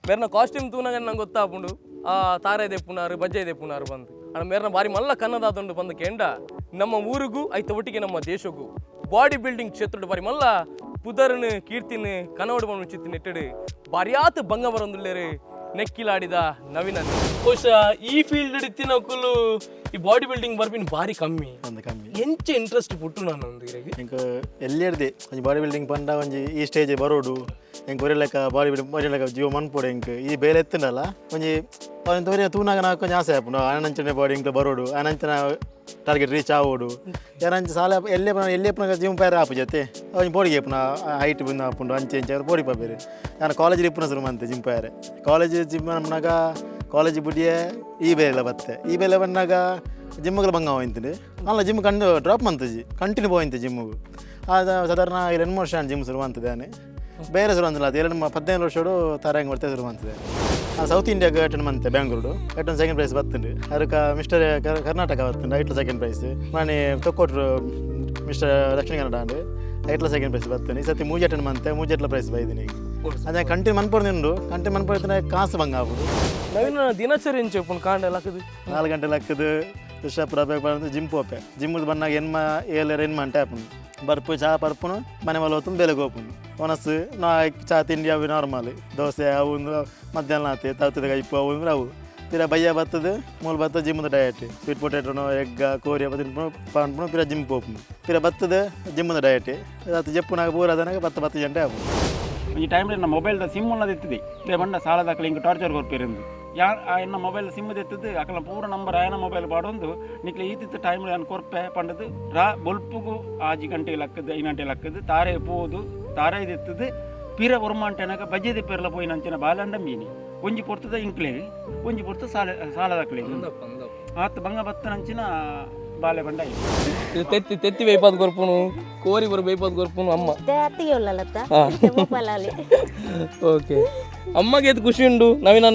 ಮೇರ್ನ costume ತೂನಾಗ ನಂಗೆ ಗೊತ್ತಾಪುಂಡು ತಾರೆ ದೆಪ್ಪುನಾರು ಬಜ್ಜೆ ದೆಪ್ಪುನಾರು ಬಂದು ಅಣ್ಣ ಮೇರ್ನ ಬಾರಿ ಮಲ್ಲ ಕನ್ನದಾದೊಂಡು ಬಂದು ಕೆಂಡ ನಮ್ಮ ಊರಿಗೂ ಐತ ಒಟ್ಟಿಗೆ ನಮ್ಮ ದೇಶಕ್ಕೂ ಬಾಡಿ ಬಿಲ್ಡಿಂಗ್ ಕ್ಷೇತ್ರ ಬಾರಿ ಮಲ್ಲ ಪುದರ್ನು ಕೀರ್ತಿನ ಕನವಡು ಬಂದು ಚಿತ್ತು ನೆಟ್ಟಡು ಬಾರಿಯಾತ ಬಂಗ ಬರೊಂದುಲ್ಲೇರು ನೆಕ್ಕಿಲಾಡಿದ ನವೀನ್ ಅನ್ನ ಬಹುಶಃ ಈ ಫೀಲ್ಡ್ ಇತ್ತಿನಕ್ಕೂ ಈ ಬಾಡಿ ಬಿಲ್ಡಿಂಗ್ ಬರ್ಬಿನ ಬಾರಿ ಕಮ್ಮಿ ಎಂಚ ಇಂಟ್ರೆಸ್ಟ್ ಪುಟ್ಟು ನಾನು ಒಂದು ಇಂಕ ಎಲ್ಲಿರ್ದೆ ಒಂಜಿ ಬಾಡಿ ಬಿಲ್ಡಿಂಗ್ ಪಂಡ ಒಂಜಿ ಈ ಸ್ಟೇಜ್ ಬರೋಡು ಹೆಂಗೆ ಒರೆಲೆಕ್ಕ ಬಾಡಿ ಬಿಲ್ಡಿಂಗ್ ಒರೆಲೆಕ್ಕ ಜೀವ ಮನ್ಪೋಡು ಹೆಂಗೆ ಈ ಬೇಲೆ ಎತ್ತುಂಡಲ್ಲ ಒಂಜಿ ಒಂದೊಂದು ತೂನಾಗ ನಾ ಕೊಂಚ ಆಸೆ ಆಪುಂಡು ಆನಂಚನೆ ಬಾಡಿ ಇಂಕ ಬರೋಡು ಆನಂಚನ ಟಾರ್ಗೆಟ್ ರೀಚ್ ಆವೋಡು ಯಾರಂಚ ಸಾಲ ಎಲ್ಲೇ ಪುನಃ ಜಿಮ್ ಪೇರ ಆಪು ಜೊತೆ ಅವ್ನು ಬೋಡಿಗೆ ಪುನಃ ಹೈಟ್ ಬಂದು ಆಪುಂಡು ಅಂಚೆ ಇಂಚೆ ಬೋಡಿ ಪಾಬೇರು ನಾನು ಕಾಲೇಜ್ ಪುನಃ ಶುರು ಮಂತೆ ಜಿಮ್ ಪೇರೆ ಕಾಲೇಜ್ ಜಿಮ್ ನಮ್ಮನಾಗ ಕಾಲೇಜ್ ಬುಡಿಯೇ ಈ ಬೇಲೆ ಬತ್ತೆ ಈ ಬೇಲೆ ಬಂದಾಗ ಜಿಮ್ಗಳು ಬಂಗ ಹೋಯ್ತಿದ್ದು ಅಲ್ಲ ಜಿಮ್ ಕಂಡು ಡ್ರಾಪ್ ಮಂತಜಿ ಕಂಟಿನ್ಯೂ ಹೋಯ್ತು ಜಿಮ್ಮಿಗೂ ಅದು ಸಾಧಾರಣ 2-3 ವರ್ಷ ಜಿಮ್ ಶುರು ಅಂತಿದ್ದಾನೆ ಬೇರೆ ಶುರು ಅಂತಿಲ್ಲ ಅದು 15 ವರ್ಷೋಡು ತಾರಂಗೆ ಬರ್ತೆ ಶುರು ಅಂತಿದೆ ಸೌತ್ ಇಂಡಿಯಾಗೆ ಅಟೆಂಡ್ ಮಂತೆ ಬ್ಯಾಂಗ್ಳೂರು ಅಟೆಂಡ್ ಸೆಕೆಂಡ್ ಪ್ರೈಸ್ ಬರ್ತುಂಡು ಅದಕ್ಕೆ ಮಿಸ್ಟರ್ ಕರ್ನಾಟಕ ಬರ್ತುಂಡು ಐಟ್ಲ ಸೆಕೆಂಡ್ ಪ್ರೈಸ್ ನಾನು ತೊಕ್ಕೊಟ್ರು ಮಿಸ್ಟರ್ ದಕ್ಷಿಣ ಕನ್ನಡ ಅಂಡು ಐಟ್ಲ ಸೆಕೆಂಡ್ ಪ್ರೈಸ್ ಬರ್ತೇನೆ ಈ ಸತಿ ಮೂಜಿ ಅಟೆಂಡ್ ಮಂತೆ ಮೂಜೆಟ್ಲ ಪ್ರೈಸ್ ಬೈದಿನಿ ಈಗ ಅದೇ ಕಂಟಿನ್ಯೂ ಮನ್ಪಡ್ದು ಕಂಟಿನ್ಯೂ ಮನ್ಪಡ್ತಾನೆ ಕಾಸು ಬಂಗ ಆಗ್ಬೋದು ನವೀನ ದಿನಚರಿ ಎಂಚು ಕಾಂಡೆ ಹಾಕದು 4 ಗಂಟೆ ಹಾಕದು ದುಷ್ಟಪುರ ಬಂದು ಜಿಮ್ ಪೋಪೆ ಜಿಮ್ಮದು ಬನ್ನಾಗ ಏನ್ ಮಂಟೆ ಹಾಪುಂಡು ಬರ್ಪು ಚಹಾ ಪರ್ಪುನು ಮನೆ ಮೇಲೆ ಹೋತು ಬೆಲೆಗೆ ಹೋಪುಂಡು ಒನಸು ನಾ ಚಹಾ ತಿಂಡಿ ಅವು ನಾರ್ಮಲ್ ದೋಸೆ ಅವು ಮಧ್ಯಾಹ್ನ ಆತೆ ತವತದ ಇಪ್ಪು ಅವು ಅವು ಪಿರ ಬಯ್ಯ ಬರ್ತದೆ ಮೂಲ ಬರ್ತದೆ ಜಿಮ್ಮದ ಡಯಟ್ ಸ್ವೀಟ್ ಪೊಟೇಟೋನು ಎಗ್ಗ ಕೋರಿ ತಿನ್ಪುನು ಪಿರ ಜಿಮ್ ಹೋಪುಂಡು ಪಿರ ಬರ್ತದೆ ಜಿಮ್ಮದ ಡಯಟ್ ಅದು ಜಪ್ಪುನಾಗ ಪೂರದನಾಗ 10 ಗಂಟೆ ಆಪುಂಡು ಈ ಟೈಮ್ಲಿ ನಮ್ಮ ಮೊಬೈಲ್ದ ಸಿಮ್ ಉನ್ನದು ಎತ್ತಿದೆ ಇದೇ ಬಂಡ ಸಾಲದ ಅಕ್ಕಲಿ ಹಿಂಗೆ ಟಾರ್ಚರ್ ಕೊರ್ಪಿರಂದು ಯಾರು ಎನ್ನ ಮೊಬೈಲ್ ಸಿಮ್ಮದು ಎತ್ತದು ಅಕ್ಕಲ ಪೂರ ನಂಬರ್ ಆಯನ ಮೊಬೈಲ್ ಪಾಡೊಂದು ನಿಕ್ಲೆ ಈತಿತ್ತು ಟೈಮ್ಲಿ ನಾನು ಕೊರ್ಪೆ ಪಂಡದು ಬೊಲ್ಪುಗು 6 ಗಂಟೆಗೆ ಲಕ್ಕದು 5 ಗಂಟೆಗೆ ಲಕ್ಕದು ತಾರೆ ಪೋದು ತಾರೆ ಇದೆತ್ತದು ಪಿರ ಒರ್ಮಾಂಟೆನಾಗ ಬಜ್ಜೆದ ಪೆರ್ಲ ಪೋಯಿ ನಂಚಿನ ಬಾಲಂಡ ಮೀನಿ ಒಂಜಿ ಪೊರ್ತದ ಇಂಕ್ಲೆ ಒಂಜಿ ಪೊರ್ತ ಸಾಲದ ಅಕ್ಕಲಿ ಆತ ಬಂಗ ಬತ್ತ ನಂಚಿನ ಬಾಲೆ ಬಂಡ ತೆತ್ತಿ ಬೇಯ್ಪಾದ ಗೊರ್ಪುನು ಕೋರಿ ಬರ ಬೇಯ್ಪಾದ ಗೊರ್ಪುನು ಅಮ್ಮ ಓಕೆ ಅಮ್ಮಗೆ ಎದ್ದು ಖುಷಿ ಉಂಡು ನವೀನ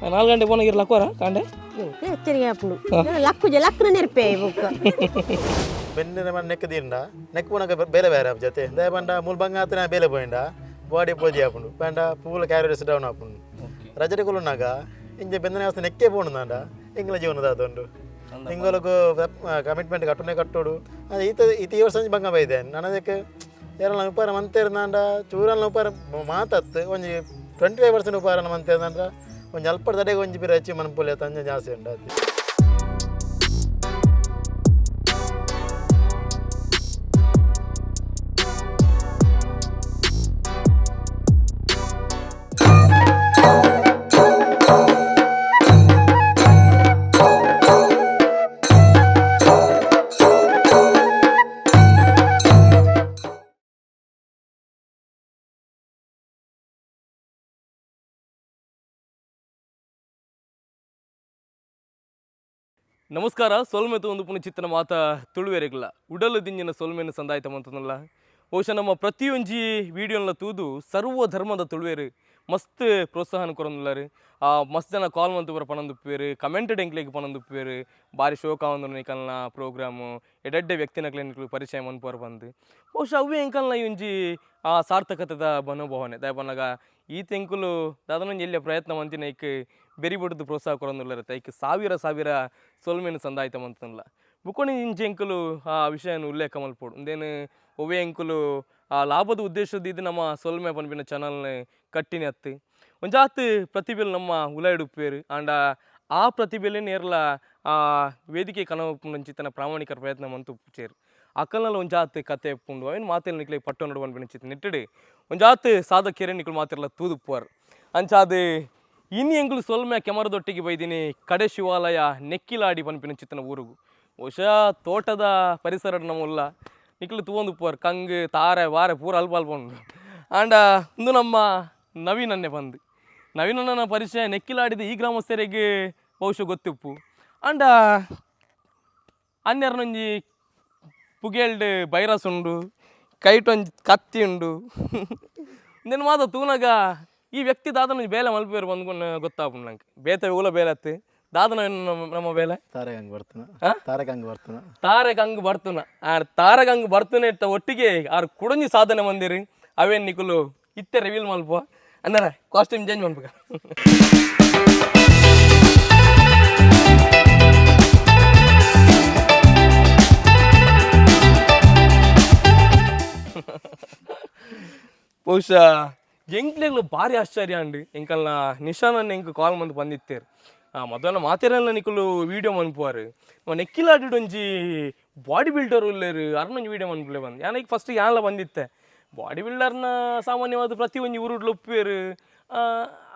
4 ಗಂಟೆ ಪೋನ ಇರ್ ಲಕ್ಕೋರ ಕಾಂಡೆ ಬೆನ್ನಿನ ಮನೆ ನೆಕ್ಕದಿಂಡ ನೆಕ್ ಪೋನಾಗ ಬೇಲೆ ಬೇರೆ ಜೊತೆ ದೇ ಬಂಡ ಮೂಲ ಬಂಗ ಆತನ ಬೇಲೆ ಪೋಯಿಂಡ ಬಾಡಿ ಪೋಜಿ ಹಾಪುಂಡು ಪಂಡ ಪೂಲ ಕ್ಯಾಲರೀಸ್ ಡೌನ್ ಹಾಪುಂಡು ರಜಡೆಗಳುನ್ನಾಗ ಇಂಜೆ ಬೆಂದನೆ ಅವಸ್ಥೆ ನೆಕ್ಕೆ ಪೋಣುಂದಾಂಡ ಇಂಗ್ಲ ಜೀವನದ ಅದೊಂದು ಇಂಗ್ಲಗೂ ಕಮಿಟ್ಮೆಂಟ್ ಕಟ್ಟುನೆ ಕಟ್ಟೋಡು ಈ ವರ್ಷ ಬಂಗ ಬೈದೆ ನಾನು ಅದಕ್ಕೆ ಯಾರಲ್ಲ ಉಪಾರ ಮಂತೇರ್ದಾಂಡ ಚೂರಲ್ಲ ಉಪಾರ ಮಾತತ್ತು ಒಂಜಿ 25% ಉಪಾರನ ಮಂತೇರ್ದಾಂಡ ಒಂಜಿ ಅಲ್ಪ ತಡೆಗೆ ಒಂಜಿ ಪಿರ ಹಚ್ಚಿ ಮನ್ಪೊಲೆ ತಂಜೆ ಜಾಸ್ತಿ ಉಂಡು ಅದು ನಮಸ್ಕಾರ ಸೊಲ್ಮೆತು ಒಂದು ಪುನಃ ಚಿತ್ತನ ಮಾತ ತುಳುವೆರೆಗಲ್ಲ ಉಡಲು ದಿಂಜಿನ ಸೊಲ್ಮೆಯನ್ನು ಸಂದಾಯ್ತ ಮಂತನಲ್ಲ ಬಹುಶಃ ನಮ್ಮ ಪ್ರತಿಯೊಂಜಿ ವಿಡಿಯೋನ ತೂದು ಸರ್ವ ಧರ್ಮದ ತುಳುವೇರು ಮಸ್ತ್ ಪ್ರೋತ್ಸಾಹನ ಕೊರೊಂದುಲ್ಲಾರು ಮಸ್ತ್ ಜನ ಕಾಲ್ ಮಂತು ಬರ ಪಣಂದುಪ್ಪೇರು ಕಮೆಂಟೆಡ್ ಎಂಕ್ಲೆಗೆ ಪಣಂದುಪ್ಪೇರು ಬಾರಿ ಶೋಕ ಒಂದು ಕಲ್ನ ಪ್ರೋಗ್ರಾಮು ಎಡೆಡ್ಡೆ ವ್ಯಕ್ತಿನಕ್ಲೆನಿಕ್ಲು ಪರಿಚಯ ಮನ್ಪೋರು ಬಂದು ಬಹುಶಃ ಅವೇ ಎಂಕಲ್ನ ಈ ಒಂಜಿ ಸಾರ್ಥಕತೆದ ಮನೋಭಾವನೆ ದಯ ಬಂದಾಗ ಈ ತೆಂಕುಲು ದಾದನೊಂದು ಎಲ್ಲಿಯ ಪ್ರಯತ್ನ ಮಂತಿನ ಐಕ್ ಬೆರಿ ಬಿಡದು ಪ್ರೋತ್ಸಾಹ ಕೊರೊಂದುಲ್ಲರತ್ತೆ ಐಕ್ ಸಾವಿರ ಸೊಲ್ಮೆನು ಸಂದಾಯ್ತ ಮಂತನಲ್ಲ ಬುಕ್ಕೊಣಿ ಇಂಚೆ ಎಂಕುಲು ಆ ವಿಷಯನ ಉಲ್ಲೇಖ ಮಲ್ಪೋಡು ಒಂದೇನು ಒವೇ ಎಂಕುಲು ಲಾಭದ ಉದ್ದೇಶದ ಇದು ನಮ್ಮ ಸೊಲ್ಮೆ ಪನ್ಪಿನ ಚಾನಲ್ನ ಕಟ್ಟಿನಿ ಹತ್ತು ಒಂಜಾತ್ ಪ್ರತಿಭೆಲು ನಮ್ಮ ಉಲಾಯಿಡುಪ್ಪೇರು ಆಂಡ ಆ ಪ್ರತಿಭೆಲೆ ನೇರ್ಲ ವೇದಿಕೆ ಕನವಪ್ಪುಂಚಿತ್ತನ ಪ್ರಾಮಾಣಿಕರ ಪ್ರಯತ್ನ ಮಂತು ಚೇರು ಅಕ್ಕಲ್ನಲ್ಲಿ ಒಂಜಾತ್ ಕತೆ ಎಪ್ಪುಂಡು ಅವೇನು ಮಾತೆಲ್ಲ ನಿಕ್ಲೆ ಪಟ್ಟು ನೋಡು ಪನ್ಪಿನ ನೆಟ್ಟಡು ಒಂಜಾತ್ ಸಾಧಕೇರೆ ನಿಕ್ಲು ಮಾತಿರಲ್ಲ ತೂದುಪ್ಪುವರು ಅಂಚಾದು ಇನ್ನು ಎಂಗ್ಲು ಸೊಲ್ಮೆ ಕೆಮರದೊಟ್ಟಿಗೆ ಬೈದಿನಿ ಕಡೆ ಶಿವಾಲಯ ನೆಕ್ಕಿಲಾಡಿ ಪನ್ಪಿನ ಚಿತ್ತನ ಊರುಗು ಬಹುಶಃ ತೋಟದ ಪರಿಸರ ನಮ್ಮಲ್ಲ ನಿಕ್ಲು ತೂವೊಂದು ಉಪ್ಪುವರು ಕಂಗು ತಾರೆ ವಾರೆ ಪೂರ ಅಲ್ಪ ಉಂಡು ಆಂಡ ಇಂದು ನಮ್ಮ ನವೀನನ್ನೇ ಬಂದು ನವೀನನ್ನ ಪರಿಚಯ ನೆಕ್ಕಿಲಾಡಿದ ಈ ಗ್ರಾಮಸ್ಥರಿಗೆ ಬಹುಶಃ ಗೊತ್ತಿಪ್ಪು ಆಂಡ ಅನ್ಯರ್ನೊಂಜಿ ಪುಗೇಲ್ಡ್ ಬೈರಸ್ ಉಂಡು ಕೈಟೊಂಜಿ ಕತ್ತಿ ಉಂಡು ಇಂದೇನು ಮಾತ ತೂನಾಗ ಈ ವ್ಯಕ್ತಿ ದಾದನ ಬೇಲೆ ಮಲ್ಪೇರು ಬಂದ್ಕೊಂಡು ಗೊತ್ತಾಗ್ಬಿಡು ನಂಗೆ ಬೇತೆ ಊಲ ಬೇಲೆ ಹತ್ತಿ ದಾದನ ನಮ್ಮ ಬೇಲೆ ತಾರೆಗಂಗ್ ಬರ್ತುನ ತಾರೆಗಂಗ್ ಬರ್ತುನೆ ಒಟ್ಟಿಗೆ ಆರು ಕುಡಂಜಿ ಸಾಧನೆ ಮಂದಿರಿ ಅವೇನು ನಿಕುಲು ಇತ್ತೆ ರಿವೀಲ್ ಮಲ್ಪ ಅಣ್ಣಾರ ಕಾಸ್ಟ್ಯೂಮ್ ಚೇಂಜ್ ಮಾಡ್ಬೇಕ ಬಹುಶಃ ಎಂಕ್ಲೆಗ್ಲು ಭಾರಿ ಆಶ್ಚರ್ಯ ಅಂಡಿ ಎಂಕಲ್ನ ನಿಶಾನನ್ನ ಎಂಕ್ ಕಾಲ್ ಮಂದು ಬಂದಿತ್ತೇರು ಮೊದಲ ಮಾತೆರಲ್ಲ ನಿಕಲು ವೀಡಿಯೋ ಮನ್ಪುವಾರು ನೆಕ್ಕಿಲಾಡಿಡು ಒಂಜಿ ಬಾಡಿ ಬಿಲ್ಡರ್ ಉಲ್ಲೇರು ಅರ್ನೊಂಜಿ ವೀಡಿಯೋ ಮನ್ಪುಲೆ ಬಂದು ಯಾನಕ್ಕೆ ಫಸ್ಟ್ ಯಾನೆಲ್ಲ ಬಂದಿತ್ತೆ ಬಾಡಿ ಬಿಲ್ಡರ್ನ ಸಾಮಾನ್ಯವಾದ ಪ್ರತಿ ಒಂಜಿ ಉರುಡ್ಲು ಒಪ್ಪೇರು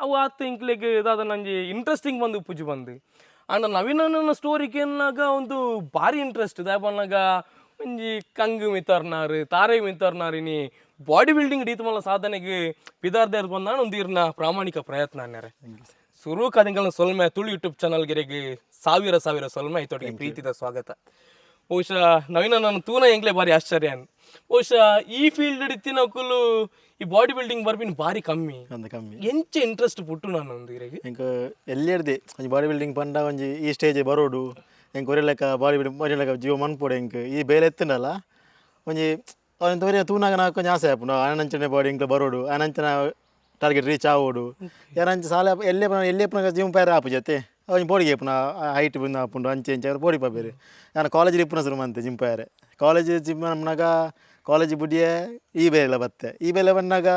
ಅವು ಆತು ಇಂಕ್ಲೆಗ್ ದಾದ ನಂಜಿ ಇಂಟ್ರೆಸ್ಟಿಂಗ್ ಬಂದು ಉಪ್ಪುಜಿ ಬಂದು ಅಂಡ ನವೀನನ ಸ್ಟೋರಿ ಕೇಳಿನಾಗ ಒಂದು ಭಾರಿ ಇಂಟ್ರೆಸ್ಟ್ ದಾಯಪನ್ನಾಗ ಒಂಜಿ ಕಂಗು ಮಿತರ್ನಾರು ತಾರೆ ಮಿತರ್ನಾರು ನೀ ಬಾಡಿ ಬಿಲ್ಡಿಂಗ್ ರೀತಿ ಮಲ್ಲ ಸಾಧನೆಗೆ ಪಿದಾರ್ದಾರ್ ಬಂದಾಣ ಒಂದು ಇರ್ನ ಪ್ರಾಮಾಣಿಕ ಪ್ರಯತ್ನ ಅನ್ನ್ಯಾರೆ ಶುರು ಕಾದಿಂಕಲ್ನ ಸೊಲ್ಮೆ ತುಳು ಯೂಟ್ಯೂಬ್ ಚಾನಲ್ಗೆರೆಗೆ ಸಾವಿರ ಸೊಲ್ಮೆ ಐತೊಟ್ಟಿಗೆ ಪ್ರೀತಿದ ಸ್ವಾಗತ ಬಹುಶಃ ನವೀನ ನನ್ನ ತೂನ ಎಂಗ್ಲೆ ಭಾರಿ ಆಶ್ಚರ್ಯ ಬಹುಶಃ ಈ ಫೀಲ್ಡ್ ಇತ್ತಿನಕುಲು ಈ ಬಾಡಿ ಬಿಲ್ಡಿಂಗ್ ಬರ್ಬಿನ್ ಭಾರಿ ಕಮ್ಮಿ ಎಂಚ ಇಂಟ್ರೆಸ್ಟ್ ಪುಟ್ಟು ನಾನು ಒಂದು ಇರೆಗೆ ಎಂಕ ಎಲ್ಲಿ ಹಿಡ್ದೆ ಒಂಜಿ ಬಾಡಿ ಬಿಲ್ಡಿಂಗ್ ಪಂಡ ಒಂಜಿ ಈ ಸ್ಟೇಜ್ ಬರೋಡು ಎಂಕ್ ಒರೆಲೆಕ್ಕ ಬಾಡಿ ಬಿಲ್ಡಿಂಗ್ ಒರೆಲೆಕ್ಕ ಜೀವ ಮನ್ಪೋಡು ಎಂಕ್ ಈ ಬೇಲೆ ಎತ್ತುಂಡಲ್ಲ ಒಂಜಿ ಅವನ ತೋರಿನ ತೂನಾಗ ನಾ ಕೊಂಚ ಆಸೆ ಆಪುಂಡು ಆನಂಚನೆ ಬಾಡಿ ಇಂಕ್ಲ ಬರೋಡು ಆನಂಚನ ಟಾರ್ಗೆಟ್ ರೀಚ್ ಆವೋಡು ಯಾರಂಚ ಸಾಲ ಎಲ್ಲೇ ಜೀವ ಪೇರ ಆಪು ಜೊತೆ ಅವನ್ ಬೋಡಿಗೆ ಪುನ ಹೈಟ್ ಬಂದು ಆಪುಂಡು ಅಂಚೆ ಇಂಚೆ ಬೋಡಿ ಪಾಬೇರಿ ನಾನು ಕಾಲೇಜ್ ಇಪ್ಪುನ ಶುರು ಮಂತೆ ಜಿಮ್ ಪೇರೆ ಕಾಲೇಜ್ ಜಿಮ್ ನಮ್ಮನಾಗ ಕಾಲೇಜ್ ಬುಡಿಯೇ ಈ ಬೇಲೆ ಬತ್ತೆ ಈ ಬೇಲೆ ಬಂದಾಗ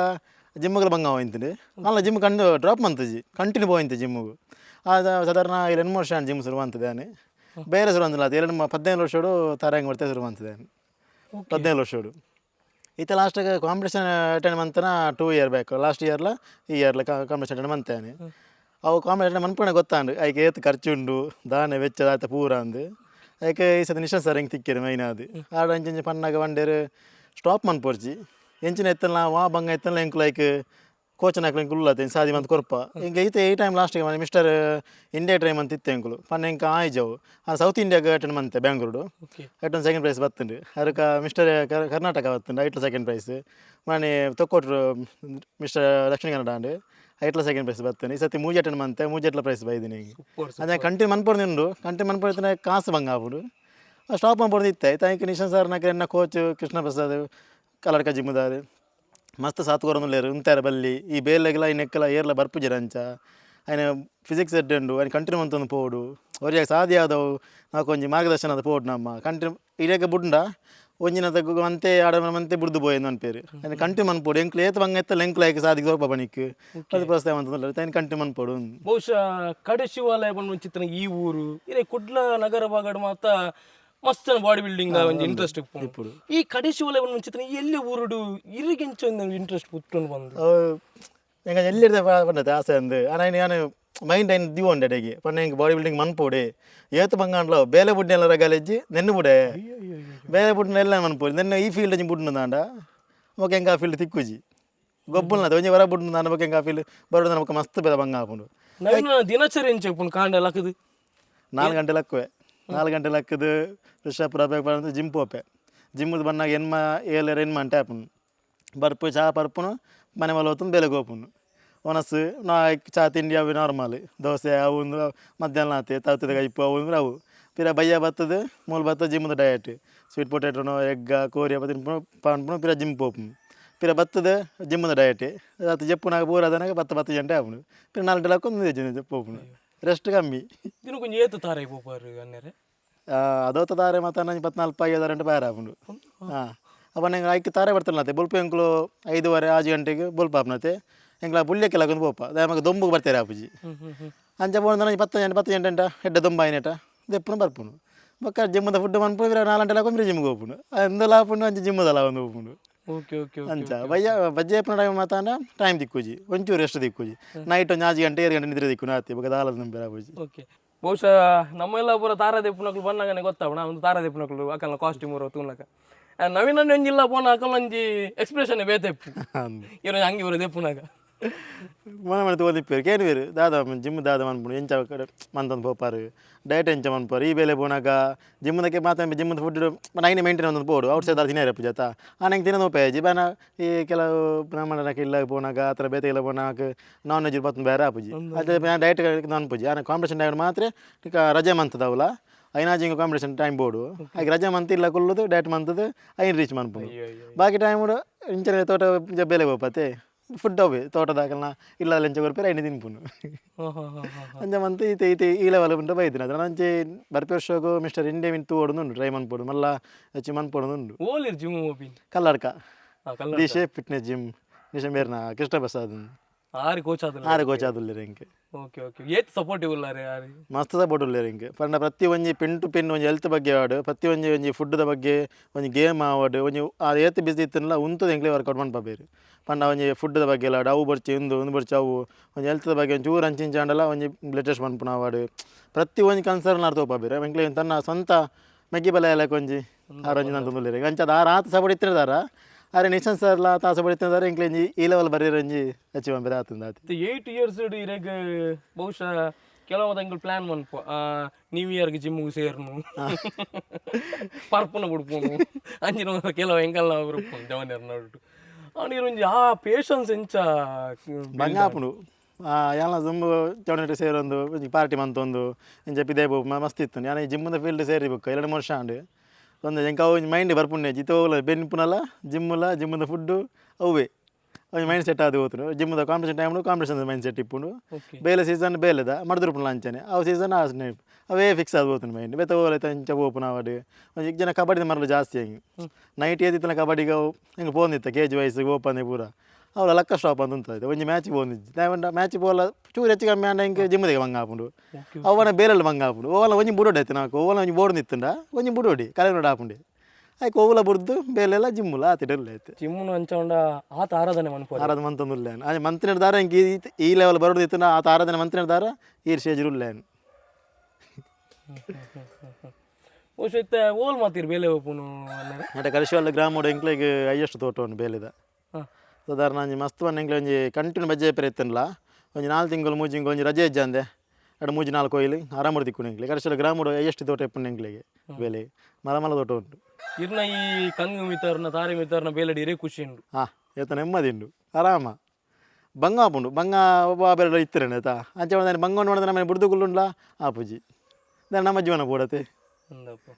ಜಿಮ್ಗಳು ಬಂಗ ಹೋಯ್ತಿಂಡು ಅಲ್ಲ ಜಿಮ್ ಕಂಡು ಡ್ರಾಪ್ ಮಂತಜಿ ಕಂಟಿನ್ಯೂ ಹೋಯ್ತು ಜಿಮ್ಮಿಗೂ ಅದು ಸಾಧಾರಣ 2 ವರ್ಷ ಜಿಮ್ ಶುರು ಅಂತದೇನೆ ಬೇರೆ ಶುರು ಅಂತಿಲ್ಲ ಅದು 15 ವರ್ಷೋಡು ತಾರಂಗ್ ಬರ್ತೆ ಶುರು ಅಂತದೇನೆ 15 ವರ್ಷೋಡು ಈತ ಲಾಸ್ಟಿಗೆ ಕಾಂಪಿಟೇಷನ್ ಅಟೆಂಡ್ ಮಂತನ 2 ಇಯರ್ ಬೇಕು ಲಾಸ್ಟ್ ಇಯರ್ಲ ಈ ಇಯರ್ಲ ಕಾಂಪಿಟೇಷನ್ ಅಟೆಂಡ್ ಮಂತೇನೆ ಅವು ಕಾಂಪಿಟೇಷನ್ ಮನ್ಪಣೆ ಗೊತ್ತಾಂಡು ಅದಕ್ಕೆ ಏತ್ ಖರ್ಚುಂಡು ದಾನೆ ವೆಚ್ಚ ಆಯ್ತ ಪೂರ ಅಂದು ಅದಕ್ಕೆ ಈ ಸತಿ ನಿಶಾ ಸರ್ ಹೆಂಗೆ ತಿಕ್ಕಿರಿ ಮೈನ್ ಅದು ಆಡ ಅಂಚೆ ಪನ್ನಾಗ ಬಂಡೇರು ಸ್ಟಾಪ್ ಮನ್ಪೋರ್ಚಿ ಎಂಚಿನ ಎತ್ತಲ್ಲ ವಾ ಬಂಗ ಎತ್ತಲ್ಲ ಎಂಕ್ ಲೈಕ್ ಕೋಚನ್ ಹಾಕ್ಲಿ ಉಳ್ಳತ್ತೆ ಸಾದಿ ಮಂತ್ ಕೊರಪ ಹಿಂಗೆ ಐತೆ ಈ ಟೈಮ್ ಲಾಸ್ಟಿಗೆ ಮನೆ ಮಿಸ್ಟರ್ ಇಂಡಿಯಾ ಟ್ರೈಮ್ ಅಂತ ಇತ್ತೆ ಎಂಕುಲು ಪನ್ನ ಇಂಕ ಆಯ್ಜವು ಆ ಸೌತ್ ಇಂಡಿಯಾಗೆ ಅಟೆಂಡ್ ಮಂತೆ ಬ್ಯಾಂಗ್ಳೂರು ಅಟೆಂಡ್ ಸೆಕೆಂಡ್ ಪ್ರೈಸ್ ಬತ್ತುಂಡು ಅದಕ್ಕೆ ಮಿಸ್ಟರ್ ಕರ್ನಾಟಕ ಬತ್ತುಂಡು ಐಟ್ಲ ಸೆಕೆಂಡ್ ಪ್ರೈಸ್ ಮನೆ ತೊಕ್ಕೊಟ್ರು ಮಿಸ್ಟರ್ ದಕ್ಷಿಣ ಕನ್ನಡ ಅಂಡು ಐಟ್ಲ ಸೆಕೆಂಡ್ ಪ್ರೈಸ್ ಬತ್ತುಂಡು ಈ ಸತಿ ಮೂಜಿ ಅಟೆಂಡ್ ಮಂತೆ ಮೂಜೆಟ್ಲ ಪ್ರೈಸ್ ಬೈದಿನಿ ಅದೇ ಕಂಟಿನ್ಯೂ ಮನ್ಪೊಡ್ದು ಕಂಟಿನ್ಯೂ ಮನ್ಪೊಡ್ತಾನೆ ಕಾಸು ಬಂಗ ಆಗ್ಬಿಡು ಸ್ಟಾಪ್ ಮಾಡ್ಬೋದು ಇತ್ತೆ ಆಯ್ತು ಅದಕ್ಕೆ ನಿಶಾನ್ ಸರ್ನಾಗ ಎನ್ನ ಕೋಚ್ ಕೃಷ್ಣ ಪ್ರಸಾದ್ ಕಲರ್ಕ ಜಿಮ್ಮದಾರು ಮಸ್ತ್ ಸಾತ್ಕೋರೊಂದುಲ್ಲೇರು ಉಂತಾರ ಬಲ್ಲಿ ಈ ಬೇಲೆಗೆಲ್ಲ ಇನ್ನೆಕ್ಕೆಲ್ಲ ಏರ್ಲ ಬರ್ಪುಜರ ಅಂಚ ఆయన ಫಿಸಿಕ್ಸ್ ಎಡ್ಡು ఆయన ಕಂಟಿನ್ಯೂ ಮಂತೊಂದು ಪೋಡು ಅವ್ರಿಗೆ ಸಾಧ್ಯ ಆದವು ನಾಲ್ಕು ಒಂಜಿ ಮಾರ್ಗದರ್ಶನದ ಪೋಡು ನಮ್ಮ ಕಂಟಿನ್ಯೂ ಇಡಕ್ಕೆ ಬುಡ್ಡ ಒಂಜಿನ ತಗ್ಗು ಅಂತೆ ಆಡ ಮಂತೆ ಬುಡ್ದು ಪೋಯೆಂದು ಅನ್ಪೇರು ఆయన ಕಂಟಿನ್ಯೂ ಮನ್ಪೋಡು ಎಂಕ್ಲು ಏತ್ ಬಂಗ ಎತ್ತಲ್ಲ ಎಂಕ್ಲು ಆಯ್ಕೆ ಸಾಧಿಗೆ ಸ್ವಲ್ಪ ಬಣಿಕ್ ಅದು ಪ್ರೋತ್ಸಾಹ ಅಂತಂದ್ರೆ ఆయన ಕಂಟಿನ್ಯೂ ಮನ್ಪೋಡು ಬಹುಶಃ ಕಡೆ ಶಿವಾಲಯ ಬಂದು ಚಿತ್ರ ಈ ಊರು ಇರೇ ಕುಡ್ಲ ನಗರ ಭಾಗಡ್ ಮಾತ ಮಸ್ತ್ ಬಾಡಿ ಬಿಲ್ಡಿಂಗ್ ಒಂದು ಇಂಟ್ರೆಸ್ಟ್ ఇప్పుడు ಈ ಕಡೆ ಶಿವಾಲಯ ಬಂದು ಚಿತ್ರ ಎಲ್ಲಿ ಊರುಡು ಇರಿಗೆಂಚ ಇಂಟ್ರೆಸ್ಟ್ ಪುಟ್ಟೊಂದು ಬಂದು ಎಂಗ ಎಲ್ಲಿ ಪಂಡತೆ ಆಸೆ ಅಂದು ನಾನು ಮೈಂಡ್ ಏನು ದಿವು ಉಂಡೆಗೆ ಪನ್ನ ಹೆಂಗೆ ಬಾಡಿ ಬಿಲ್ಡಿಂಗ್ ಮನ್ಪೋಡೆ ಏತು ಬಂಗಾಂಡ್ಲ ಬೇಲೆ ಬುಡ್ನೆಲ್ಲ ರಗಾಲೆಜ್ಜಿ ನೆನ್ನು ಬುಡೆ ಬೇಲೆ ಬುಡ್ನೆಲ್ಲ ಮನ್ಪೋಡಿ ನೆನ್ನ ಈ ಫೀಲ್ಡ್ ಹಂಚಿ ಬುಡ್ನು ದಾಂಡ ಓಕೆ ಹೆಂಗೆ ಆ ಫೀಲ್ಡ್ ತಿಕ್ಕುಜಿ ಗೊಬ್ಬಲ್ನದ ಒಂಜಿ ಹೊರ ಬುಡ್ನು ದಾಂಡ ಬಗ್ಗೆ ಹೆಂಗೆ ಆ ಫೀಲ್ಡ್ ಬರೋದು ನಮಗೆ ಮಸ್ತ್ ಬೇರೆ ಬಂಗ ಹಾಕೊಂಡು ದಿನಚರಿ ಹೆಂಚ ಕಾಂಡ ಲಕ್ಕದು 4 ಗಂಟೆ ಲಕ್ಕುವೆ 4 ಗಂಟೆ ಲಕ್ಕದು ಋಷಪುರ ಬಂದು ಜಿಮ್ ಪೋಪೆ ಜಿಮ್ಮದು ಬಂದಾಗ ಏಳು ಮಂಟೆ ಆಪುನು ಬರ್ಪು ಚಾ ಪರ್ಪುನು ಮನೆ ಮಲ ಹೋತು ಬೆಲೆಗೆ ಹೋಪುನು ಒನಸು ನಾ ಚಾ ತಿಂಡಿ ಅವು ನಾರ್ಮಲ್ ದೋಸೆ ಅವು ಮಧ್ಯಾಹ್ನ ಆತೆ ತತ್ತದ ಕೈಪು ಅವು ಅವು ಪಿರ ಬಯ್ಯ ಬತ್ತದು ಮೂಲ ಬತ್ತ ಜಿಮ್ಮದ ಡಯಟ್ ಸ್ವೀಟ್ ಪೊಟ್ಯಾಟೋನು ಎಗ್ಗ ಕೋರಿ ತಿನ್ಪು ಪನ್ಪುನು ಪಿರ ಜಿಮ್ ಪೋಪುನು ಪಿರ ಬತ್ತದ ಜಿಮ್ಮದ ಡಯಟ್ ಅದು ಜಪ್ಪುನಾಗ ಪೂರ ಅದನಾಗ 10 ಗಂಟೆ ಆಪುನು ಪಿರ 4 ಗಂಟೆ ಹಾಕೊಂಡು ಪೋಪುನು ರೆಸ್ಟ್ ಕಮ್ಮಿ ದಿನ ಕೊಂಚ ಏತು ತಾರೆ ಪೋಪಾರು ಅನ್ನರೆ ಅದೋತ ತಾರೆ ಮತ್ತು 24-25 ಗಂಟೆ ಬಾರ ಆಪುಂಡು ಹಾಂ ಅವನ ಐಕ್ ತಾರೆ ಬರ್ತಲ್ಲತೆ ಬೊಲ್ಪ ಎಂಕ್ಲು 5:30-6 ಗಂಟೆಗೆ ಬೊಲ್ಪ ಆಪ್ನತೆ ಎಂಕ್ಲ ಬುಳ್ಳೆಕ್ಕೆಲ್ಲ ಒಂದು ಬೋಪ ನಮಗೆ ದೊಂಬುಗೆ ಬರ್ತಾರೆ ಆಪುಜಿ ಅಂಚ ಬೋಣ 10 ಗಂಟೆ ಎಡ್ಡ ದೊಂಬ ಆಯ್ನೆಟ ದೆಪ್ಪುನು ಬರ್ಪುನು ಬೊಕ್ಕ ಜಿಮ್ಮದ ಫುಡ್ ಮನ್ಪು 4 ಗಂಟೆ ಹಾಕೊಂಡು ಜಿಮ್ಗೆ ಹೋಗ್ಪುನು ಎಂದೆಲ್ಲ ಆಪುಂಡು ಅಂಚೆ ಜಿಮ್ಮದಲ್ಲ ಒಂದು ಹೋಗ್ಪುಂಡು ಓಕೆ ಓಕೆ ಅಂಚ ಬಜ್ಜೆ ಎಪ್ಪನ ಟೈಮ್ ಮಾತಾಡ ಟೈಮ್ ದಿಕ್ಕುಜಿ ಒಂಚೂರು ರೆಸ್ಟ್ ದಿಕ್ಕುಜಿ ನೈಟ್ ಒಂದು 4 ಗಂಟೆ 2 ಗಂಟೆ ನಿದ್ರೆ ದಿಕ್ಕು ಆತಿ ಬಗ್ಗೆ ದಾಲದ ನಂಬರ್ ಆಪುಜಿ ಓಕೆ ಬಹುಶಃ ನಮ್ಮೆಲ್ಲ ಪೂರ ತಾರಾದೆಪ್ಪುನಕ್ಲು ಬಂದಾಗನೆ ಗೊತ್ತಾವಣ ಒಂದು ತಾರಾದೆಪ್ಪುನಕ್ಲು ಅಕಲ್ನ ಕಾಸ್ಟ್ಯೂಮ್ ಇರೋ ತೂನಕ ನವೀನ ಒಂಜಿಲ್ಲ ಪೋನ ಅಕಲ್ನಂಜಿ ಎಕ್ಸ್ಪ್ರೆಷನ್ ಬೇತೆಪ್ಪು ಇವ್ರು ಹಂಗೆ ಇವರು ದೆಪ್ಪುನಾಗ ಮನೆ ತೋದಿಪ್ಪೇರು ಕೇಳುವೇರು ದಾದ ಜಿಮ್ ದಾದ ಮನ್ಪುಡು ಎಂಚ ಕಡೆ ಮಂತಂದು ಪೋಪಾರು ಡಯಟ್ ಎಂಚ ಮನ್ಪಾರು ಈ ಬೇಲೆ ಪೋನಾಗ ಜಿಮ್ಮದಕ್ಕೆ ಮಾತಾಡಿ ಜಿಮ್ಮದ ಫುಡ್ ನೈನೆ ಮೇಂಟೈನ್ ಒಂದು ಪೋಡು ಔಟ್ ಸೈಡ್ ತಿನ್ನರಪ್ಪು ಜೊತೆ ಆನಂಗೆ ತಿನ್ನೋದು ಉಪಯೋಜಿ ಬಾನ ಈ ಕೆಲವು ಬ್ರಾಹ್ಮಣರಕ್ಕೆ ಇಲ್ಲ ಪೋನಾಗ ಆ ಥರ ಬೇತೆ ಇಲ್ಲ ಪೋನಾಗ ನಾನ್ ವೆಜ್ ಬತ್ತು ಬೇರೆ ಆಪುಜಿ ಅದೇ ಡಯಟ್ ನಾನು ಪೂಜಿ ಆನ ಕಾಂಪಿಟೇಷನ್ ಡಯಟ್ ಮಾತ್ರ ಈಗ ರಜೆ ಮಂತದವಲ್ಲ ಐನಾಜಿಂಗ್ ಕಾಂಪಿಟೇಷನ್ ಟೈಮ್ ಬೋರ್ಡು ಹಾಗೆ ರಜೆ ಮಂತ್ ಇಲ್ಲ ಕೊಲ್ಲುದು ಡಯಟ್ ಮಂತದು ಐನ್ ರೀಚ್ ಮನ್ಪುಡು ಬಾಕಿ ಟೈಮ್ ಇಂಚನೆ ತೋಟ ಬೆಲೆ ಹೋಪತ್ತೆ ಫುಡ್ ಅವೇ ತೋಟದಾಗಲ್ಲ ಇಲ್ಲ ಲಂಚ ಕೊರ್ಪೇರೆ ಐನೆ ತಿನ್ಪುನು ಅಂಚ ಮಂತ್ ಈತೆ ಈ ಲೆವೆಲ್ ಉಂಟು ಬೈದಿನ ಅದ್ರ ನಂಚೆ ಬರ್ಪೆ ವರ್ಷಗೂ ಮಿಸ್ಟರ್ ಇಂಡಿಯಾ ಮಿಂಟು ಓಡುನುಂಡು ಟ್ರೈ ಮನ್ಪೋಡು ಮಲ್ಲ ಹೆಚ್ಚು ಮನ್ಪೋಡುನುಂಡು ಓಲಿರ್ ಜಿಮ್ ಓಪಿ Kalladka the shape fitness gym ನಿಶಂಬೇರ್ನ ಕೃಷ್ಣ ಪ್ರಸಾದ್ ಆರು ಕೋಚ್ ಆದಲ್ಲ ಆರು ಕೋಚ್ ಆದುಲ್ಲೇರು ಇಂಕೆ ಓಕೆ ಓಕೆ ಏತ್ ಸಪೋರ್ಟಿವ್ ಉಲ್ಲಾರೆ ಆರು ಮಸ್ತ್ ಸಪೋರ್ಟ್ ಉಲ್ಲೇರು ಇಂಕೆ ಪಂಡ ಪ್ರತಿ ಒಂಜಿ ಪೆನ್ ಟು ಪೆನ್ ಒಂಜಿ ಹೆಲ್ತ್ ಬಗ್ಗೆ ಆಡು ಪ್ರತಿ ಒಂಜಿ ಫುಡ್ದ ಬಗ್ಗೆ ಒಂಜಿ ಗೇಮ್ ಆವಡು ಒಂಜಿ ಅದು ಏತ್ ಬಿಸಿ ಇತ್ತನಲ್ಲ ಉಂತದ ಎಂಕ್ಲೆ ವರ್ಕೌಟ್ ಮನ್ಪಬೇರು ಪಂಡ ಒಂಜಿ ಫುಡ್ದ ಬಗ್ಗೆ ಎಲ್ಲ ಅವು ಬರ್ಚಿ ಒಂದು ಬರ್ಚಿ ಅವು ಒಂಜಿ ಹೆಲ್ತ್ದ ಬಗ್ಗೆ ಒಂದು ಚೂರು ಅಂಚಿಂಚಾಂಡಲ್ಲ ಒಂಜಿ ಬ್ಲಡ್ ಟೆಸ್ಟ್ ಮನ್ಪುನ ಆವಾಡು ಪ್ರತಿ ಒಂಜಿ ಕನ್ಸರ್ನ್ ಆರು ತೋಪಬೇರು ಎಂಕ್ಲೆ ತನ್ನ ಸ್ವಂತ ಮೆಗ್ಗಿ ಬಲ ಎಲ್ಲ ಕೊಂಜಿ ಆರೊಂಜಿ ನಂತ ಉಲ್ಲೇರು ಅಂಚದ ಆರು ಆತ ಸಪೋರ್ಟ್ ಇತ್ತಿನದಾರ ಅರೆ ನಿಶಾನ್ ಸರ್ಲ ತಾಸ ಬಡಿತಿದ್ದಾರೆ ಇಂಕ್ಲೆಂಜಿ ಈ ಲೆವೆಲ್ ಬರೀರಂಜಿ ಅಚೀವ್ ಬಂದರೆ ಆತಂದ 8 ಇಯರ್ಸ್ ಇರೆಗ್ ಬಹುಶಃ ಕೆಲವು ಎಂಗಳು ಪ್ಲಾನ್ ಮನ್ಪು ನ್ಯೂ ಇಯರ್ಗೆ ಜಿಮ್ಗೆ ಸೇರ್ನು ಪರ್ಪನ ಬಿಡ್ಪುನು ಅಂಚಿನ ಕೆಲವು ಎಂಕಲ್ ನಾವು ಬಿಡ್ಪುನು ಜವನಿಯರ್ ನೋಡ್ಬಿಟ್ಟು ಅವನಿಗೆ ಒಂಜಿ ಆ ಪೇಷನ್ಸ್ ಎಂಚ ಬಂಗಾಪುನು ಎಲ್ಲ ಜುಂಬು ಚೌಡಂಟ ಸೇರೊಂದು ಪಾರ್ಟಿ ಮಂತೊಂದು ಇಂಚ ಪಿದೇ ಮಸ್ತ್ ಇತ್ತು ನಾನು ಈ ಜಿಮ್ಮದ ಫೀಲ್ಡ್ ಸೇರಿಬೇಕು 2 ವರ್ಷ ಅಂಡು ಒಂದು ಎಂಕ ಅವು ಮೈಂಡ್ ಬರ್ಪುಣ್ಯ ಜಿತೋಲ ಬೆನ್ಪುನಲ್ಲ ಜಿಮ್ಮದ ಫುಡ್ಡು ಅವೇ ಅವು ಮೈಂಡ್ ಸೆಟ್ ಆದ ಹೋತು ಜಿಮ್ಮದ competition time competition mind set ಇಪ್ಪುಂಡು ಬೇಲೆ ಸೀಸನ್ ಬೇಲೆದ ಮಡ್ದುರುಪುನ ಲಂಚನೆ ಅವು ಸೀಸನ್ ಅವೇ ಫಿಕ್ಸ್ ಆದ ಹೋತು ಮೈಂಡ್ ಬೆತ್ತ ಹೋಲೈತೆ ಇಂಚ ಓಪನ್ ಆವಡು ಒಂದು ಈಗ ಜನ ಕಬಡ್ಡಿ ಮರಲು ಜಾಸ್ತಿ ಹೆಂಗೆ ನೈಟ್ ಏದಿತ್ತನ ಕಬಡ್ಡಿಗೆ ಅವು ಹಿಂಗೆ ಪೋಂದಿತ್ತ KG ವಯಸ್ಸಿಗೆ ಓಪನ್ ಪೂರ ಅವಳ ಲಕ್ಕ ಸ್ಟಾಪ್ ಅಂತ ಉಂಟು ಒಂಜಿ ಮ್ಯಾಚಿಗೆ ಹೋಗಿದ್ದು ಮ್ಯಾಚ್ ಬೋಲ ಚೂರು ಹೆಚ್ಚು ಕಮ್ಮಿ ಅಂಡ ಹಿಂಗೆ ಜಿಮ್ಮದಿಗೆ ಬಂಗ ಹಾಪುಂಡು ಅವನ ಬೇರೆಲ್ಲ ಬಂಗ ಹಾಪುಂಡು ಓವಲ ಒಂಜಿ ಬುಡೋಡಿ ಆಯ್ತು ನಾಲ್ಕು ಓವಲ ಒಂಜಿ ಬೋರ್ಡ್ ನಿತ್ತುಂಡ ಒಂಜಿ ಬುಡೋಡಿ ಕಲೆ ನೋಡಿ ಹಾಪುಂಡೆ ಆಯ್ಕೆ ಓವಲ ಬುಡ್ದು ಬೇಲೆಲ್ಲ ಜಿಮ್ಮುಲ ಆತಿಡಲ್ಲ ಆಯ್ತು ಜಿಮ್ಮು ಅಂಚೊಂಡ ಆತ ಆರಾಧನೆ ಮನ್ಪು ಆರಾಧನೆ ಮಂತೊಂದುಲ್ಲೇನು ಅದೇ ಮಂತ್ ನಿರ್ಧಾರ ಹಿಂಗೆ ಈ ಲೆವೆಲ್ ಬರೋದು ಇತ್ತು ಆತ ಆರಾಧನೆ ಮಂತ್ ನಿರ್ಧಾರ ಈ ಸ್ಟೇಜ್ ಉಲ್ಲೇನು ಬಹುಶಃ ಇತ್ತ ಓಲ್ ಮಾತಿರ್ ಬೇಲೆ ಓಪುನು ಮತ್ತೆ ಕಲಿಶವಲ್ಲ ಗ್ರಾಮೋಡ ಎಂಕ್ಲೆಗೆ ಹೈಯೆಸ್ಟ್ ತೋಟ ಉಂಟು ಬೇಲೆದ ಸಾಧಾರಣ ಒಂಜಿ ಮಸ್ತ್ ಬಣ್ಣ ಎಂಕ್ಲೆ ಒಂಜಿ ಕಂಟಿನ್ಯೂ ಬಜ್ಜೆ ಪೇರೆ ಇತ್ತನಲ್ಲ ಒಂಜಿ 4 ತಿಂಗಳು 3 ತಿಂಗಳು ಒಂಜಿ ರಜೆ ಇಜ್ಜಂದೆ 2-3 ಕೊಯ್ಲು ಆರಾಮ ತಿಕ್ಕು ಎಂಕ್ಲೆ ಕಲಿಶವಲ್ಲ ಗ್ರಾಮೋಡ ಹೈಯೆಸ್ಟ್ ತೋಟ ಇಪ್ಪುಂಡು ಎಂಕ್ಲೆಗೆ ಬೇಲೆ ಮಲ ತೋಟ ಉಂಟು ಇರ್ನ ಈ ಕಂಗು ಮಿತರ್ನ ತಾರೆ ಮಿತರ್ನ ಬೇಲಡಿ ಇರೇ ಖುಷಿ ಉಂಡು ಏತ ನೆಮ್ಮದಿ ಉಂಡು ಆರಾಮ ಬಂಗ ಆಪುಂಡು ಬಂಗ ಒಬ್ಬ ಬೇರೆ ಇತ್ತರೇನೆ ಆಯ್ತಾ ಅಂಚೆ ಒಂದು ಬಂಗ ನೋಡಿದ್ರೆ ನಮ್ಮ ಬುಡ್ದುಗುಳ್ಳುಂಡ್ಲ ಆಪುಜಿ ನಮ್ಮ ಜೀವನ ಕೂಡತೆ ಅಂದಪ್ಪ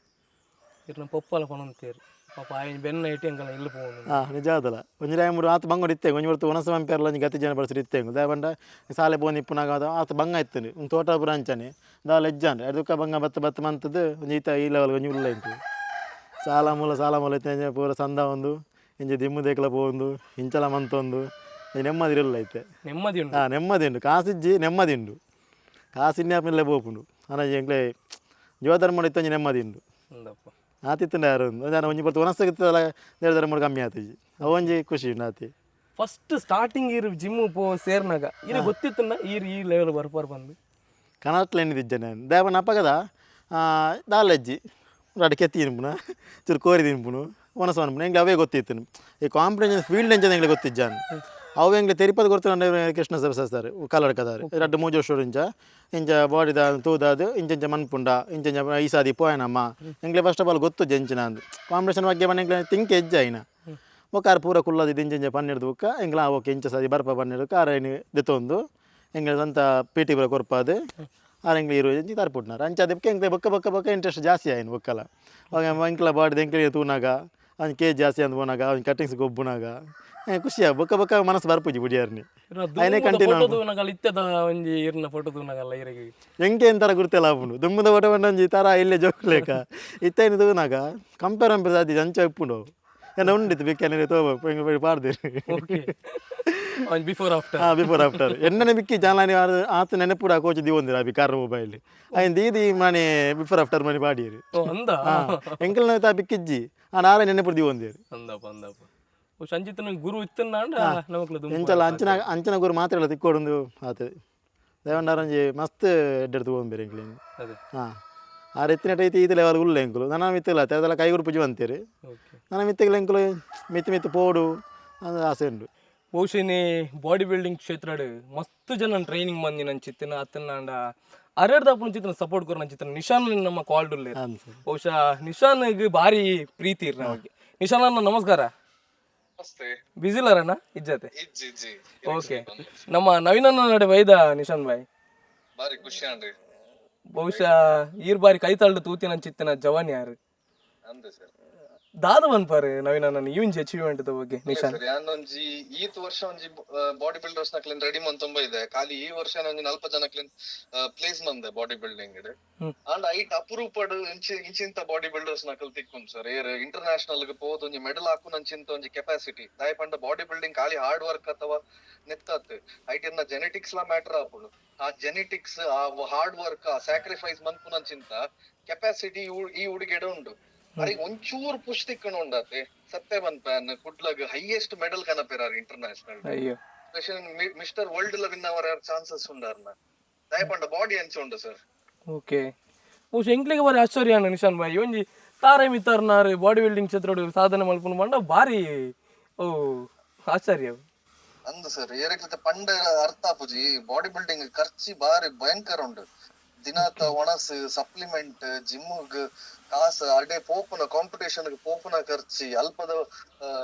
ಇರ್ನ ಪಪ್ಪಲ ಕೊನಂತೀರು ಪಾಪ ಆಯ್ನ ಬೆನ್ನ ಇಟ್ಟು ಎಂಕಲ್ಲ ಇಲ್ಲಿ ಪೋನು ನಿಜ ಅದಲ್ಲ ಒಂಜಿ ಮೂರು ಆತ ಬಂಗೋಡು ಇತ್ತೇಂಗೆ ಒಂಜಿ ಬರ್ತು ಒಣಸ ಮಂಪೇರ್ಲ ಒಂಜಿ ಗತಿ ಜನ ಬರ್ಸಿರು ಇತ್ತೇಂಗೆ ದಾಯಬಂಡ ಸಾಲೆ ಬೋನ್ ಇಪ್ಪುನಾಗ ಆತ ಬಂಗ ಇತ್ತನು ಒಂದು ತೋಟ ಪುರ ಅಂಚಾನೆ ದಾಲ್ ಎಜ್ಜಾಂಡ್ರೆ ಅದಕ್ಕೆ ಬಂಗ ಬತ್ತ ಮಂತದ್ದು ಒಂಜಿ ಈತ ಈ ಲೆವೆಲ್ ಒಂಜಿ ಉಲ್ಲ ಇಂಟು ಸಾಲ ಮೂಲ ಇತ್ತೆ ಪೂರ ಸಂದ ಒಂದು ಇಂಜಿ ದಿಮ್ಮು ದೇಕಲ ಪೋಂದು ಇಂಚಲ ಮಂತೊಂದು ನೆಮ್ಮದಿ ಇರಲ್ಲ ಐತೆ ನೆಮ್ಮದಿ ಉಂಟು ನೆಮ್ಮದಿ ಉಂಡು ಕಾಸಿಜ್ಜಿ ನೆಮ್ಮದಿ ಉಂಡು ಕಾಸಿನ್ಯಾಪಲ್ಲೇ ಪೋಪುಂಡು ಅನಾಜಿ ಎಂಕ್ಲೆ ಜೀವಧರ್ಮ ಇತ್ತಂಜಿ ನೆಮ್ಮದಿ ಉಂಡು ಅಂದಪ್ಪ ಆತಿತ್ತಂಡ ಯಾರು ನಾನು ಒಂಜಿ ಬರ್ತು ಒಣಸ್ತಾಗಿತ್ತಲ್ಲ ದೇವ್ರ ಮೂರು ಕಮ್ಮಿ ಆತಿಜಿ ಅವೊಂಜಿ ಖುಷಿ ಉಂಡು ಆತಿ ಫಸ್ಟ್ ಸ್ಟಾರ್ಟಿಂಗ್ ಇರು ಜಿಮ್ ಸೇರ್ನಾಗ ಇದು ಗೊತ್ತಿತ್ತನ್ನ ಈ ಲೆವೆಲ್ ಬರ್ಪಾರ್ ಬಂದು ಕನಟ್ಲ ಎಣ್ಣಿದ್ದೆ ನಾನು ದೇವನ ಅಪ್ಪಗದ ದಾಲಜ್ಜಿ ಅಡು ಕೆತ್ತಿ ತಿನ್ಪುನ ಚೂರು ಕೋರಿ ತಿನ್ಪುನು ಒಣಸ ಅನ್ಪುನ ಎಂಗ್ಲೆ ಅವೇ ಗೊತ್ತಿತ್ತು ಈ ಕಾಂಪಿಟೇಷನ್ ಫೀಲ್ಡ್ ಎಂಚ ಎಂಗ್ಲೆ ಗೊತ್ತಿಜ್ಜಾನು ಅವು ಎಂಗ್ಲೆ ತಿರುಪತಿ ಗೊತ್ತಿನ ಕೃಷ್ಣ ಸರ್ ಕಲ್ಲಡ್ಕದಾರು 2-3 ವರ್ಷ ಇಂಚ ಬಾಡಿದ ತೂದಾದು ಇಂಚ ಮನ್ಪುಂಡ ಇಂಚ ಈ ಸಾದಿ ಪೋಯನಮ್ಮ ಎಂಗ್ಲೆ ಫಸ್ಟ್ ಆಫ್ ಆಲ್ ಗೊತ್ತು ಜಂಚಿನ ಅಂದು ಕಾಂಪಿಟೇಷನ್ ಬಗ್ಗೆ ಬನ್ನ ಎಂಗ್ಲೆ ತಿಂಕ್ ಎಜ್ಜ ಐನ ಒಕ್ಕಾರು ಪೂರ ಕುಲ್ಲದು ಇಂಚ ಪನ್ನೆಡ್ದು ಬುಕ್ಕ ಎಂಗ್ಲ ಓಕೆ ಇಂಚ ಸಾದಿ ಬರ್ಪ ಪನ್ನೆಡು ಕಾರ ಏನು ದೆತ್ತೊಂದು ಎಂಗ್ಲೆ ಸ್ವಂತ PT ಬರ ಕೊರ್ಪಾದು ಆರೆಂಗ್ಲಿ ಇರೋ ಎಂಚಿ ತರ್ಪುಟ್ನಾರ ಅಂಚ ಅದಕ್ಕೆ ಎಂಗ್ಲೆ ಬಕ್ಕ ಇಂಟ್ರೆಸ್ಟ್ ಜಾಸ್ತಿ ಆಯ್ನು ಬಕ್ಕಲ್ಲ ಅವಾಗ ಎಂಕ್ಲ ಬಾಡಿದ ಎಂಕ್ಲಿಗೆ ತೂನಾಗ ಅವ್ನು KG ಜಾಸ್ತಿ ಅಂತ ಹೋನಾಗ ಅವ್ನು ಕಟ್ಟಿಂಗ್ಸ್ ಗೊಬ್ಬುನಾಗ ಖುಷಿಯ ಬಕ್ಕ ಮನಸ್ಸು ಬರ್ಪುಜಿ ಬುಡಿಯಾರ್ನಿ ಐನೇ ಕಂಟಿನ್ಯೂ ಇತ್ತದ ಒಂಜಿ ಇರ್ನ ಫೋಟೋ ತೂನಾಗಲ್ಲ ಇರಗೆ ಎಂಕೆ ಎಂತರ ಗುರ್ತೆಲ್ಲ ಆಪುಂಡು ದುಮ್ಮದ ಫೋಟೋ ಒಂಜಿ ತರ ಇಲ್ಲೇ ಜೋಕ್ಲೇಕ ಇತ್ತೇನು ತೂನಾಗ ಕಂಪೇರ್ ಸಾಧ್ಯ ಅಂಚ ಇಪ್ಪುಂಡು ಏನು ಉಂಡಿತ್ತು ಬಿಕ್ಕನೆ ತೋಬ ಪಾಡ್ದಿರಿ ಬಿಫೋರ್ ಆಫ್ಟರ್ ಎಣ್ಣೆ ಬಿಕ್ಕಿ ಜಾಲಾನಿ ಆತ ನೆನಪುಡ ಕೋಚ್ ದಿವೊಂದಿರ ಅಭಿ ಕಾರ್ ಮೊಬೈಲ್ ಅಯ್ಯ ದೀದಿ ಮನೆ ಬಿಫೋರ್ ಆಫ್ಟರ್ ಮನೆ ಪಾಡಿಯರಿ ಎಂಕಲ್ ತಾ ಬಿಕ್ಕಿಜ್ಜಿ ಆ ನಾಳೆ ನೆನಪುಡ ದಿವೊಂದಿರಿ ಸಂಜಿತನ ಗುರು ಇತ್ತನ್ನ ಎಂಚಲ್ಲ ಅಂಚನ ಗುರು ಮಾತ್ರ ಎಲ್ಲ ತಿಕ್ಕೋಡು ಆತದೆ ದೇವಂಡಾರಂಜಿ ಮಸ್ತ್ ಎಡ್ಡೆಡ್ದು ಹೋಗ್ಬೇರಿ ಎಂಕ್ಲಿ ಆ ರೀತಿನ ಐತಿ ಈತ ಲೆವೆಲ್ ಉಲ್ಲ ಎಂಕುಲು ನನ್ನ ಮಿತ್ತಿಲ್ಲ ಅದೆಲ್ಲ ಕೈ ಗುರುಪುಜಿ ಅಂತೀರಿ ನನ್ನ ಮಿತ್ತಿಗಳ ಎಂಕುಲು ಮಿತ್ತು ಪೋಡು ಅದು ಆಸೆ ಉಂಟು ಬಹುಶಃ ಬಾಡಿ ಬಿಲ್ಡಿಂಗ್ ಕ್ಷೇತ್ರ ಮಸ್ತ್ ಜನ ಟ್ರೈನಿಂಗ್ ಮಂದಿ ನನ್ನ ಚಿತ್ತಿನ ಅತ್ತನ್ನ ಅರೆಡ್ದಾಪನ ಚಿತ್ರ ಸಪೋರ್ಟ್ ಕೊರ ನನ್ನ ಚಿತ್ರ ನಿಶಾನ್ ನಮ್ಮ ಕಾಲ್ಡ್ ಬಹುಶಃ ನಿಶಾನ್ಗೆ ಭಾರಿ ಪ್ರೀತಿ ಇರ್ ನಮಗೆ ನಿಶಾನ್ ಅಣ್ಣ ನಮಸ್ಕಾರ ಬಿಸಿ ಇಲ್ಲಾರಣ್ಣ ಇಜ್ಜತೆ ಓಕೆ ನಮ್ಮ ನವೀನ್ ಅಣ್ಣ ನಡೆ ಬೈದ ನಿಶಾನ್ ಬಾಯ್ ಬಾರಿ ಖುಷಿ ಆಂಡ್ರಿ ಬಹುಶಃ ಈರ್ ಬಾರಿ ಕೈ ತಳ್ಳು ತೂತಿನ ಚಿತ್ತಿನ ಜವಾನ್ ಯಾರು ದಾದ ಅನ್ಪಾರು ನವೀನ ನನ್ನ ಇವಂಜಿ ಅಚೀವ್ಮೆಂಟ್ ಬಗ್ಗೆ ನಿಶಾನ್ ಸರ್ ಯಾನೊಂಜಿ ಈತ್ ವರ್ಷ ಒಂಜಿ ಬಾಡಿ ಬಿಲ್ಡರ್ಸ್ ನಕ್ಲಿನ್ ರೆಡಿ ಮಂತೊಂಬ ಇದೆ ಖಾಲಿ ಈ ವರ್ಷ ಒಂಜಿ 40 ಜನಕ್ಲಿನ್ ಪ್ಲೇಸ್ ಮಂದೆ ಬಾಡಿ ಬಿಲ್ಡಿಂಗ್ ಇಡೆ ಅಂಡ್ ಐಟ್ ಅಪರೂಪಡ್ ಇಂಚಿಂತ ಬಾಡಿ ಬಿಲ್ಡರ್ಸ್ ನಕಲ್ ತಿಕ್ಕುನ್ ಸರ್ ಏರ್ ಇಂಟರ್ನ್ಯಾಷನಲ್ ಗೆ ಪೋದು ಒಂಜಿ ಮೆಡಲ್ ಹಾಕುನಂಚಿಂತ ಒಂಜಿ ಕೆಪಾಸಿಟಿ ದಾಯ್ ಪಂಡ ಬಾಡಿ ಬಿಲ್ಡಿಂಗ್ ಖಾಲಿ ಹಾರ್ಡ್ ವರ್ಕ್ ಅಥವಾ ನೆತ್ತತ್ ಐಟ್ ಇನ್ನ ಜೆನೆಟಿಕ್ಸ್ ಲ ಮ್ಯಾಟರ್ ಆಪುಡು ಆ ಜೆನೆಟಿಕ್ಸ್ ಆ ಹಾರ್ಡ್ ವರ್ಕ್ ಆ ಸ್ಯಾಕ್ರಿಫೈಸ್ ಮನ್ಪುನಂಚಿಂತ ಕೆಪಾಸಿಟಿ ಈ ಹುಡುಗೆಡೆ ಉಂಡು ಅರೆ ಒಂಚೂರು ಪುಷ್ ತಿಕ್ಕಣ ಉಂಡಾತೆ ಸತ್ಯ ಬಂದ್ಪ್ಯಾನ್ ಕುಡ್ಲಗ್ ಹೈಯೆಸ್ಟ್ ಮೆಡಲ್ ಕನಪೆರಾರ್ ಇಂಟರ್ನ್ಯಾಷನಲ್ ಅಯ್ಯೋ ಮಿಸ್ಟರ್ ವರ್ಲ್ಡ್ ಲ ವಿನ್ ಅವರ ಚಾನ್ಸಸ್ ಉಂಡಾರ್ನ ದಯಪಂಡ ಬಾಡಿ ಅಂಚ ಉಂಡು ಸರ್ ಓಕೆ ಬಹುಶಃ ಎಂಕ್ಲಿಗೆ ಬಾರಿ ಆಶ್ಚರ್ಯ ನಿಶಾನ್ ಬಾಯ್ ಒಂಜಿ ತಾರೆ ಮಿತ್ತಾರ್ನಾರು ಬಾಡಿ ಬಿಲ್ಡಿಂಗ್ ಕ್ಷೇತ್ರ ಸಾಧನೆ ಮಲ್ಪುನು ಮಂಡ ಬಾರಿ ಓ ಆಶ್ಚರ್ಯ ಅಂದು ಸರ್ ಏರಕ್ಲತೆ ಪಂಡ ಅರ್ಥ ಆಪುಜಿ ಬಾಡಿ ಬಿಲ್ಡಿಂಗ್ ಖರ್ಚಿ ಬಾರಿ ಭಯಂಕರ ಉಂಡು ದಿನಾತ ಒಣಸ್ ಸಪ್ಲಿಮೆಂಟ್ ಜಿಮ್ಗ್ ಕಾಸ್ ಅಡೆ ಪೋಪುನ ಕಾಂಪಿಟೇಷನ್ ಪೋಪುನ ಖರ್ಚಿ ಅಲ್ಪದ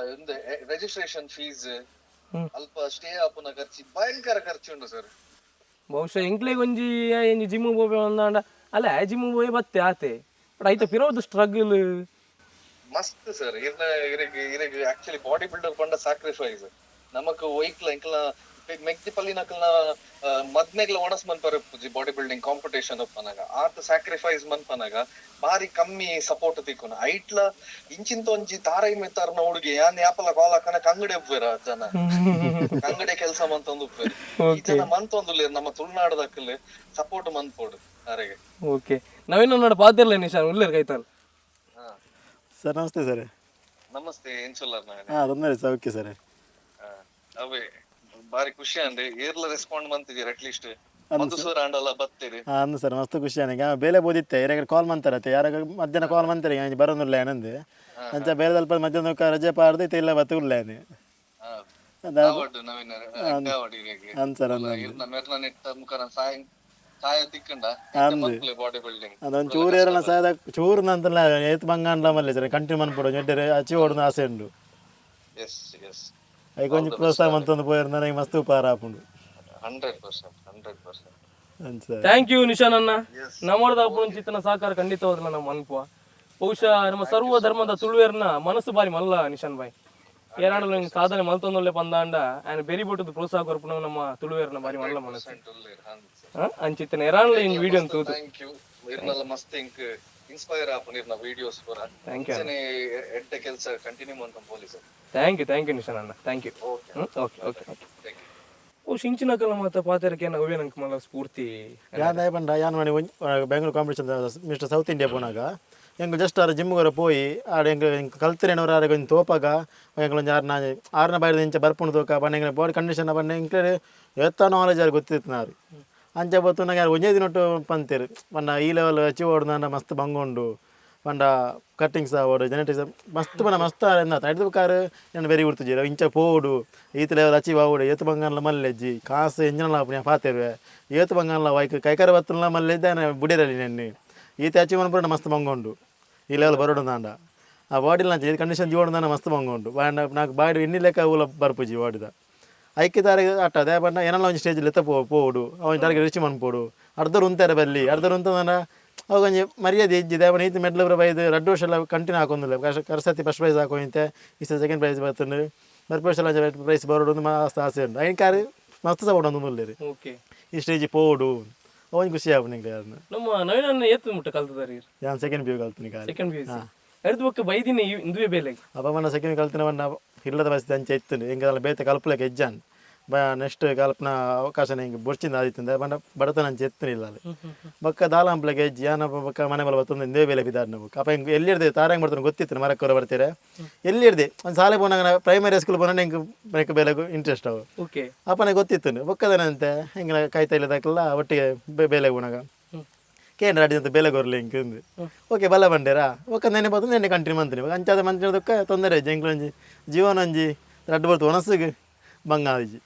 ರಿಜಿಸ್ಟ್ರೇಷನ್ ಫೀಸ್ ಅಲ್ಪ ಸ್ಟೇ ಆಪುನ ಖರ್ಚಿ ಭಯಂಕರ ಖರ್ಚು ಉಂಡು ಸರ್ ಬಹುಶಃ ಎಂಕ್ಲಿಗೆ ಒಂಜಿ ಎಂಜಿ ಜಿಮ್ ಹೋಗಿ ಒಂದಾಂಡ ಅಲ್ಲ ಜಿಮ್ ಹೋಗಿ ಬತ್ತೆ ಆತೆ ಬಟ್ ಐತ ಪಿರೋದು ಸ್ಟ್ರಗಲ್ ಮಸ್ತ್ ಸರ್ ಇರಗ್ ಆಕ್ಚುಲಿ ಬಾಡಿ ಬಿಲ್ಡರ್ ಪಂಡ ಸ್ಯಾಕ್ರಿಫೈಸ್ ನಮಕ್ ಒಯ್ಕ್ಲ ಎಂಕ್ಲ ಮೆಗ್ದಿ ಪಲ್ಲಿನಕಲ್ನ ಮದ್ನೆಗ್ಲ ಒಣಸ್ ಮನ್ಪರ ಪೂಜಿ ಬಾಡಿ ಬಿಲ್ಡಿಂಗ್ ಕಾಂಪಿಟೇಷನ್ ಒಪ್ಪನಾಗ ಆತ ಸ್ಯಾಕ್ರಿಫೈಸ್ ಮನ್ಪನಾಗ ಬಾರಿ ಕಮ್ಮಿ ಸಪೋರ್ಟ್ ತಿಕ್ಕುನ ಐಟ್ಲ ಇಂಚಿಂತ ಒಂಜಿ ತಾರೈ ಮೆತ್ತಾರ್ನ ಹುಡುಗಿ ಯಾನ್ ಯಾಪಲ ಕಾಲ್ ಹಾಕನಕ ಅಂಗಡಿ ಒಪ್ಪೇರ ಜನ ಅಂಗಡಿ ಕೆಲಸ ಮಂತೊಂದು ಉಪ್ಪೇರು ಈ ಜನ ಮಂತೊಂದುಲ್ಲ ನಮ್ಮ ತುಳುನಾಡದಕ್ಕಲ್ಲಿ ಸಪೋರ್ಟ್ ಮನ್ಪೋಡು ಅರೆಗೆ ಓಕೆ ನವೀನ ನೋಡ ಪಾತಿರ್ಲ ನಿಶಾನ್ ಉಳ್ಳೇರ್ ಕೈತಲ್ ಸರ್ ನಮಸ್ತೆ ಸರ್ ನಮಸ್ತೆ ಏನ್ ಚೊಲ್ಲರ್ ಹಾಂ ತೊಂದರೆ ಸರ್ ಓಕೆ ಸರ್ ಅವೇ ಬಾರಿ ಖುಷಿ ಅಂದೆ ಏರ್ಲ ರೆಸ್ಪಾಂಡ್ ಮಂತಿದ್ದೀರ ಅಟ್ಲೀಸ್ಟ್ ಮಧುಸೂರ ಅಂಡಲ್ಲ ಬತ್ತೀರಿ ಅಂದು ಸರ್ ಮಸ್ತ್ ಖುಷಿ ನನಗೆ ಬೇಲೆ ಬೋದಿತ್ತೆ ಯಾರಾಗ ಕಾಲ್ ಮಾಡ್ತಾರತ್ತೆ ಯಾರಾಗ ಮಧ್ಯಾಹ್ನ ಕಾಲ್ ಮಾಡ್ತಾರೆ ಈಗ ಬರೋದಿಲ್ಲ ಏನಂದು ಅಂಚ ಬೇರೆ ಸ್ವಲ್ಪ ಮಧ್ಯಾಹ್ನ ರಜೆ ಪಾಡ್ದು ಇಲ್ಲ ಬತ್ತು ಉಳ್ಳೇನೆ ಅಂದ್ ಸರ್ ಅದೊಂದು ಚೂರು ಏರಲ್ಲ ಸಾಯದ ಚೂರು ನಂತಲ್ಲ ಏತ್ ಬಂಗಾಂಡ್ಲ ಮಲ್ಲೆ ಸರ್ ಕಂಟಿನ್ಯೂ ಮನ್ಪಡು ನೆಟ್ಟರೆ ಅಚ್ಚಿ ಓಡೋದು ಆಸೆ ಉಂಡು ಅಯ್ಯ ಕೊಂಚ ಪ್ರೋತ್ಸಾಹ ಮಂತೊಂದು ಪೋಯಿರ್ನ ನನಗೆ ಮಸ್ತ್ ಉಪಕಾರ ಆಪುಂಡು 100%. ಥ್ಯಾಂಕ್ ಯು ನಿಶಾನ್ ಅನ್ನ ನಮ್ಮದ ಚಿತ್ತನ ಸಹಕಾರ ಖಂಡಿತವಾದ್ಲ ನಮ್ಮ ಅನ್ಪುವ ಬಹುಶಃ ನಮ್ಮ ಸರ್ವ ಧರ್ಮದ ತುಳುವೇರ್ನ ಮನಸ್ಸು ಬಾರಿ ಮಲ್ಲ ನಿಶಾನ್ ಬಾಯ್ ಏನಾಡಲು ಹಿಂಗೆ ಸಾಧನೆ ಮಲ್ತೊಂದೊಳ್ಳೆ ಪಂದಾಂಡ ಆಯ್ನ ಬೆರಿ ಬಿಟ್ಟದ್ದು ಪ್ರೋತ್ಸಾಹ ಕೊರ್ಪುನ ನಮ್ಮ ತುಳುವೇರ್ನ ಬಾರಿ ಮಲ್ಲ ಮನಸ್ಸು ಅಂಚಿತ್ತನ ಏರಾಣಲ ಹಿಂಗ್ ವಿಡಿಯೋ ತೂದು ಮಸ್ತ್ ಇಂಕ್ ಇನ್ಸ್ಪೈರ್ ಆಪುನ ಇರ್ನ ವಿಡಿಯೋಸ್ ಪೂರ ಎಡ್ಡೆ ಕೆಲಸ ಕಂಟಿನ್ಯೂ ಮಾಡ್ಕೊಂಡು ಪೊಲೀಸ್ ಥ್ಯಾಂಕ್ ಯು ನಿಶಾನ್ ಅಣ್ಣ ಥ್ಯಾಂಕ್ ಯು ಓಕೆ ಓ ಶಿಂಚಿನ ಕಲ ಮಾತ ಪಾತೆರಕ್ಕೆ ಅವೇ ನಂಗೆ ಮಲ್ಲ ಸ್ಫೂರ್ತಿ ಯಾನ್ ಬಂಡ ಯಾನ್ ಮಾಡಿ Bengaluru competition Mister South India ಪೋನಾಗ ಎಂಗ್ ಜಸ್ಟ್ ಆರು ಜಿಮ್ಗರ ಪೋಯಿ ಆಡ ಎಂಗ್ ಕಲ್ತಿರೇನವ್ರು ಆಗ ಒಂದು ತೋಪಾಗ ಎಂಗ್ಲೊಂದು ಆರನ ಬಾಯಿದ ಇಂಚ ಬರ್ಪುಣ್ ತೋಕ ಬಣ್ಣ ಬಾಡಿ ಕಂಡೀಷನ್ ಬಣ್ಣ ಇಂಕ್ಲೇ ಎತ್ತ ನಾಲೆಜ್ ಯಾರು ಗೊತ್ತಿತ್ತು ನಾರು ಅಂಚೆ ಬತ್ತು ನಂಗೆ ಯಾರು ಒಂದೇ ದಿನೊಟ್ಟು ಪಂತೇರು ಬಣ್ಣ ಈ ಲೆವೆಲ್ ಅಚೀವ್ ಓಡ್ದ ಮಸ್ತ್ ಬಂಗೊಂಡು ಪಂಡ ಕಟ್ಟಿಂಗ್ಸ್ ಓಡು ಜೆನೆಟಿಕ್ಸ್ ಮಸ್ತ್ ಬಣ್ಣ ಮಸ್ತ್ ಹಿಡಿದು ಕಾರು ನಾನು ಬೆರಿ ಉಡ್ತಿದ್ದೀರ ಇಂಚ ಪೋಡು ಈತ ಲೆವೆಲ್ ಅಚೀವ್ ಆಗೋಡು ಏತು ಬಂಗಾನ್ಲ ಮಲ್ಲೆಜ್ಜಿ ಕಾಸು ಎಂಜನಲ್ಲ ಪುಣ್ಯ ಪಾತೇರುವೆ ಏತು ಬಂಗಾನ್ಲ ವೈಕ್ ಕೈಕರ ಬತ್ತಲ್ಲ ಮಲ್ಲೆದ್ದೆ ಬುಡಿರಲ್ಲಿ ನೆನ್ನೆ ಈತ ಅಚೀವ್ ಮಾಡ್ಬಿಡ ಮಸ್ತ್ ಬಂಗೊಂಡು ಈ ಲೆವೆಲ್ ಬರೋಡು ನಾಂಡ ಆ ಬಾಡಿಲ್ಲ ನಂಚೆ ಕಂಡೀಷನ್ ಜೀವನ ಮಸ್ತ್ ಬಂಗೊಂಡು ಬಾಂಡ నాకు ಬಾಡಿ ಎಣ್ಣಿ ಲೆಕ್ಕ ಊಲ ಬರ್ಪುಜಿ ಬಾಡಿದ ಐಕ್ಯ ದಾರಿ ಅಟ್ಟ ಅದೇ ಬಣ್ಣ ಏನಲ್ಲ ಒಂದು ಸ್ಟೇಜ್ ಎತ್ತ ಪೋಡು ಅವನ ದಾರಿಗೆ ರಿಚ್ ಮನ್ಪೋಡು ಅರ್ಧರು ಉಂತಾರೆ ಬಲ್ಲಿ ಅರ್ಧರು ಉಂತಂದ ಅವಾಗೊಂದು ಮರ್ಯಾದೆ ಇದ್ದಿದೆ ಅವನ ಈತ ಮೆಡ್ಲ್ ಬೈದು 2 ವರ್ಷ ಎಲ್ಲ ಕಂಟಿನ್ಯೂ ಹಾಕೊಂದಿಲ್ಲ ಕರ್ಸತಿ ಫಸ್ಟ್ ಪ್ರೈಸ್ ಹಾಕೋಂತೆ ಈ ಸೆಕೆಂಡ್ ಪ್ರೈಸ್ ಬರ್ತಂಡು ಬರ್ಪರ್ಸ್ ಎಲ್ಲ ಪ್ರೈಸ್ ಬರೋಡು ಒಂದು ಮಸ್ತ್ ಆಸೆ ಉಂಟು ಐನ್ ಕಾರು ಮಸ್ತ್ ಸಪೋರ್ಟ್ ಒಂದು ಮುಲ್ಲೇರಿ ಓಕೆ ಈ ಸ್ಟೇಜ್ ಪೋಡು ಅವನ್ ಖುಷಿ ಆಗ ನಿಂಗೆ ಯಾರನ್ನ ನಮ್ಮ ನವೀನ ಏತು ಮುಟ್ಟ ಕಲ್ತದಾರಿ ಯಾನ್ ಸೆಕೆಂಡ್ ಪಿ ಯು ಕಲ್ತೀನಿ ಕಾಲಿ ಸೆಕೆಂಡ್ ಪಿ ಎಡ್ದು ಬಕ್ಕ ಬೈದಿನಿ ಇಂದುವೆ ಬೇಲೆ ಅಪ್ಪ ಮನ್ನ ಸೆಕೆಂಡ್ ಕಲ್ತಿನ ಬಣ್ಣ ಇಲ್ಲದ ಪರಿಸ್ಥಿತಿ ಅಂಚೆ ಇತ್ತು ಹಿಂಗೆಲ್ಲ ಬೇತೆ ಕಲ್ಪಲೆಕ್ಕೆ ಎಜ್ಜಾನ್ ನೆಕ್ಸ್ಟ್ ಕಲ್ಪನ ಅವಕಾಶ ಹಿಂಗೆ ಬುರ್ಚಿಂದ ಆದಿತ್ತಂದ ಬಣ್ಣ ಬಡತನ ಅಂಚೆ ಎತ್ತನಿಲ್ಲ ಅಲ್ಲಿ ಬಕ್ಕ ದಾಲಾಂಪ್ಲೆಗೆ ಹೆಜ್ಜಿ ಯಾನಪ್ಪ ಬಕ್ಕ ಮನೆ ಬಲ ಬತ್ತೊಂದು ಇಂದೇ ಬೇಲೆ ಬಿದ್ದಾರ ನಾವು ಅಪ್ಪ ಹಿಂಗೆ ಎಲ್ಲಿರ್ದೆ ತಾರಂಗೆ ಬರ್ತಾನೆ ಗೊತ್ತಿತ್ತು ಮರಕ್ಕವ್ರ ಬರ್ತೀರ ಎಲ್ಲಿರ್ದೆ ಒಂದು ಶಾಲೆ ಪೋನಾಗ ಪ್ರೈಮರಿ ಸ್ಕೂಲ್ ಪೋನ ಹಿಂಗೆ ಮನೆಗೆ ಬೇಲೆಗೂ ಇಂಟ್ರೆಸ್ಟ್ ಅವು ಓಕೆ ಅಪ್ಪನಿಗೆ ಗೊತ್ತಿತ್ತು ಬಕ್ಕದನಂತೆ ಹಿಂಗೆ ಕಾಯ್ತಾ ಇಲ್ಲದಕ್ಕೆಲ್ಲ ಒಟ್ಟಿಗೆ ಬೇಲೆಗೆ ಪೋನಾಗ ಕೇಂದ್ರ ಆಡಿದಂತ ಬೇಲೆ ಗೊರ್ಲಿ ಹಿಂಗೆ ಓಕೆ ಬಲ್ಲ ಬಂಡೇರಾ ಒಕ್ಕ ನೆನೆ ಬಂದು ನೆನೆ ಕಂಟಿನ್ಯೂ ಮಂತ್ರಿ ಅಂಚಾದ ಮಂತ್ರಿದಕ್ಕೆ ತೊಂದರೆ ಜಂಗ್ಲೊಂಜಿ ಜೀವನೊಂಜಿ ರಡ್ಡು ಬರ್ತು ಒಣಸಿಗೆ ಬಂಗಾಜಿ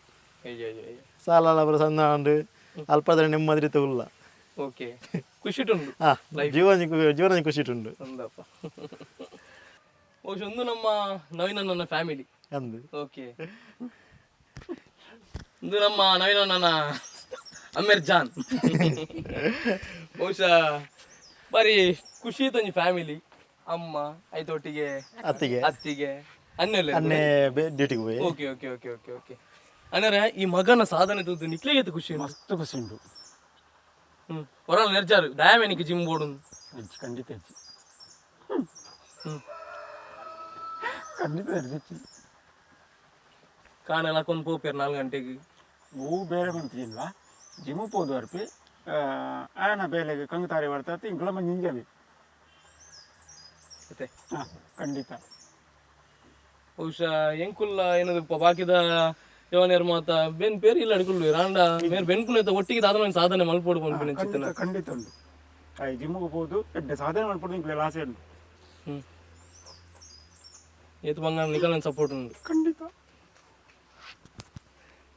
ಸಾಲ ಬರ ಸಣ್ಣ ಉಂಡು ಅಲ್ಪದ ನೆಮ್ಮದಿ ತಗೊಲ್ಲ ಓಕೆ ಖುಷಿಟುಂಡು ಜೀವನ ಖುಷಿಟುಂಡು ಅಂದಪ್ಪ ಬಹುಶಃ ಒಂದು ನಮ್ಮ ನವೀನನ್ನ ಫ್ಯಾಮಿಲಿ ಅಂದು ಓಕೆ ಒಂದು ನಮ್ಮ ನವೀನನ್ನ ಅಮೀರ್ ಜಾನ್ ಬಹುಶಃ ಬಾರಿ ಖುಷಿ ಇತ್ತು ಫ್ಯಾಮಿಲಿ ಅಮ್ಮ ಐತೊಟ್ಟಿಗೆ ಅತ್ತಿಗೆ ಅತ್ತಿಗೆ ಅನ್ನೆಲ್ಲ ಅನ್ನೇ ಡ್ಯೂಟಿಗೆ ಹೋಗಿ okay okay okay okay okay ಅಂದರೆ ಈ ಮಗನ ಸಾಧನೆ ತೂದು ನಿಕ್ಲಿಗೆ ಖುಷಿ ಮಸ್ತ್ ಖುಷಿ ಉಂಟು. ಹೊರಲ್ಲ ನೆರ್ಚಾರು ಡಯಾಮೆನಿಕ್ ಜಿಮ್ ಬೋರ್ಡು ಹೆಜ್ಜೆ ಖಂಡಿತ ಹೆಜ್ಜೆ ಹ್ಮ್ ಖಂಡಿತ ಹೆಜ್ಜೆ ಕಾಣೆಲ್ಲ ಹಾಕೊಂಡು ಪೋಪೇರು 4 ಗಂಟೆಗೆ ಹೂ ಬೇರೆ ಬಂತಿಲ್ಲ ಜಿಮ್ಮು ಪೋದು ಅರ್ಪಿ ಆಯನ ಬೇಲೆಗೆ ಕಂಗುತಾರಿ ಬರ್ತದೆ ಇಂಕುಳ ಮಂದಿ ಹಿಂಜವಿ ಮತ್ತೆ ಹಾಂ ಖಂಡಿತ ಬಹುಶಃ ಎಂಕುಲ್ಲ ಏನದು ಬಾಕಿದ ಯವನಿಯರ್ ಮಾತ ಬೆನ್ ಪೇರು ಇಲ್ಲ ಅಡ್ಕೊಳ್ಳಿ ರಾಂಡ ಮೇರ್ ಬೆನ್ಕುಲ್ ಒಟ್ಟಿಗೆ ದಾದ ಸಾಧನೆ ಮಲ್ಪೋಡು ಬಂದ್ಬಿಡಿ ಖಂಡಿತ ಖಂಡಿತ ಉಂಟು ಆಯ್ ಜಿಮ್ಮಿಗೆ ಹೋದು ಎಡ್ಡೆ ಸಾಧನೆ ಮಾಡ್ಬೋದು ಇಂಕುಲ ಆಸೆ ಉಂಟು. ಏತು ಬಂಗಾರ ನಿಖಲ್ ಸಪೋರ್ಟ್ ಉಂಟು ಖಂಡಿತ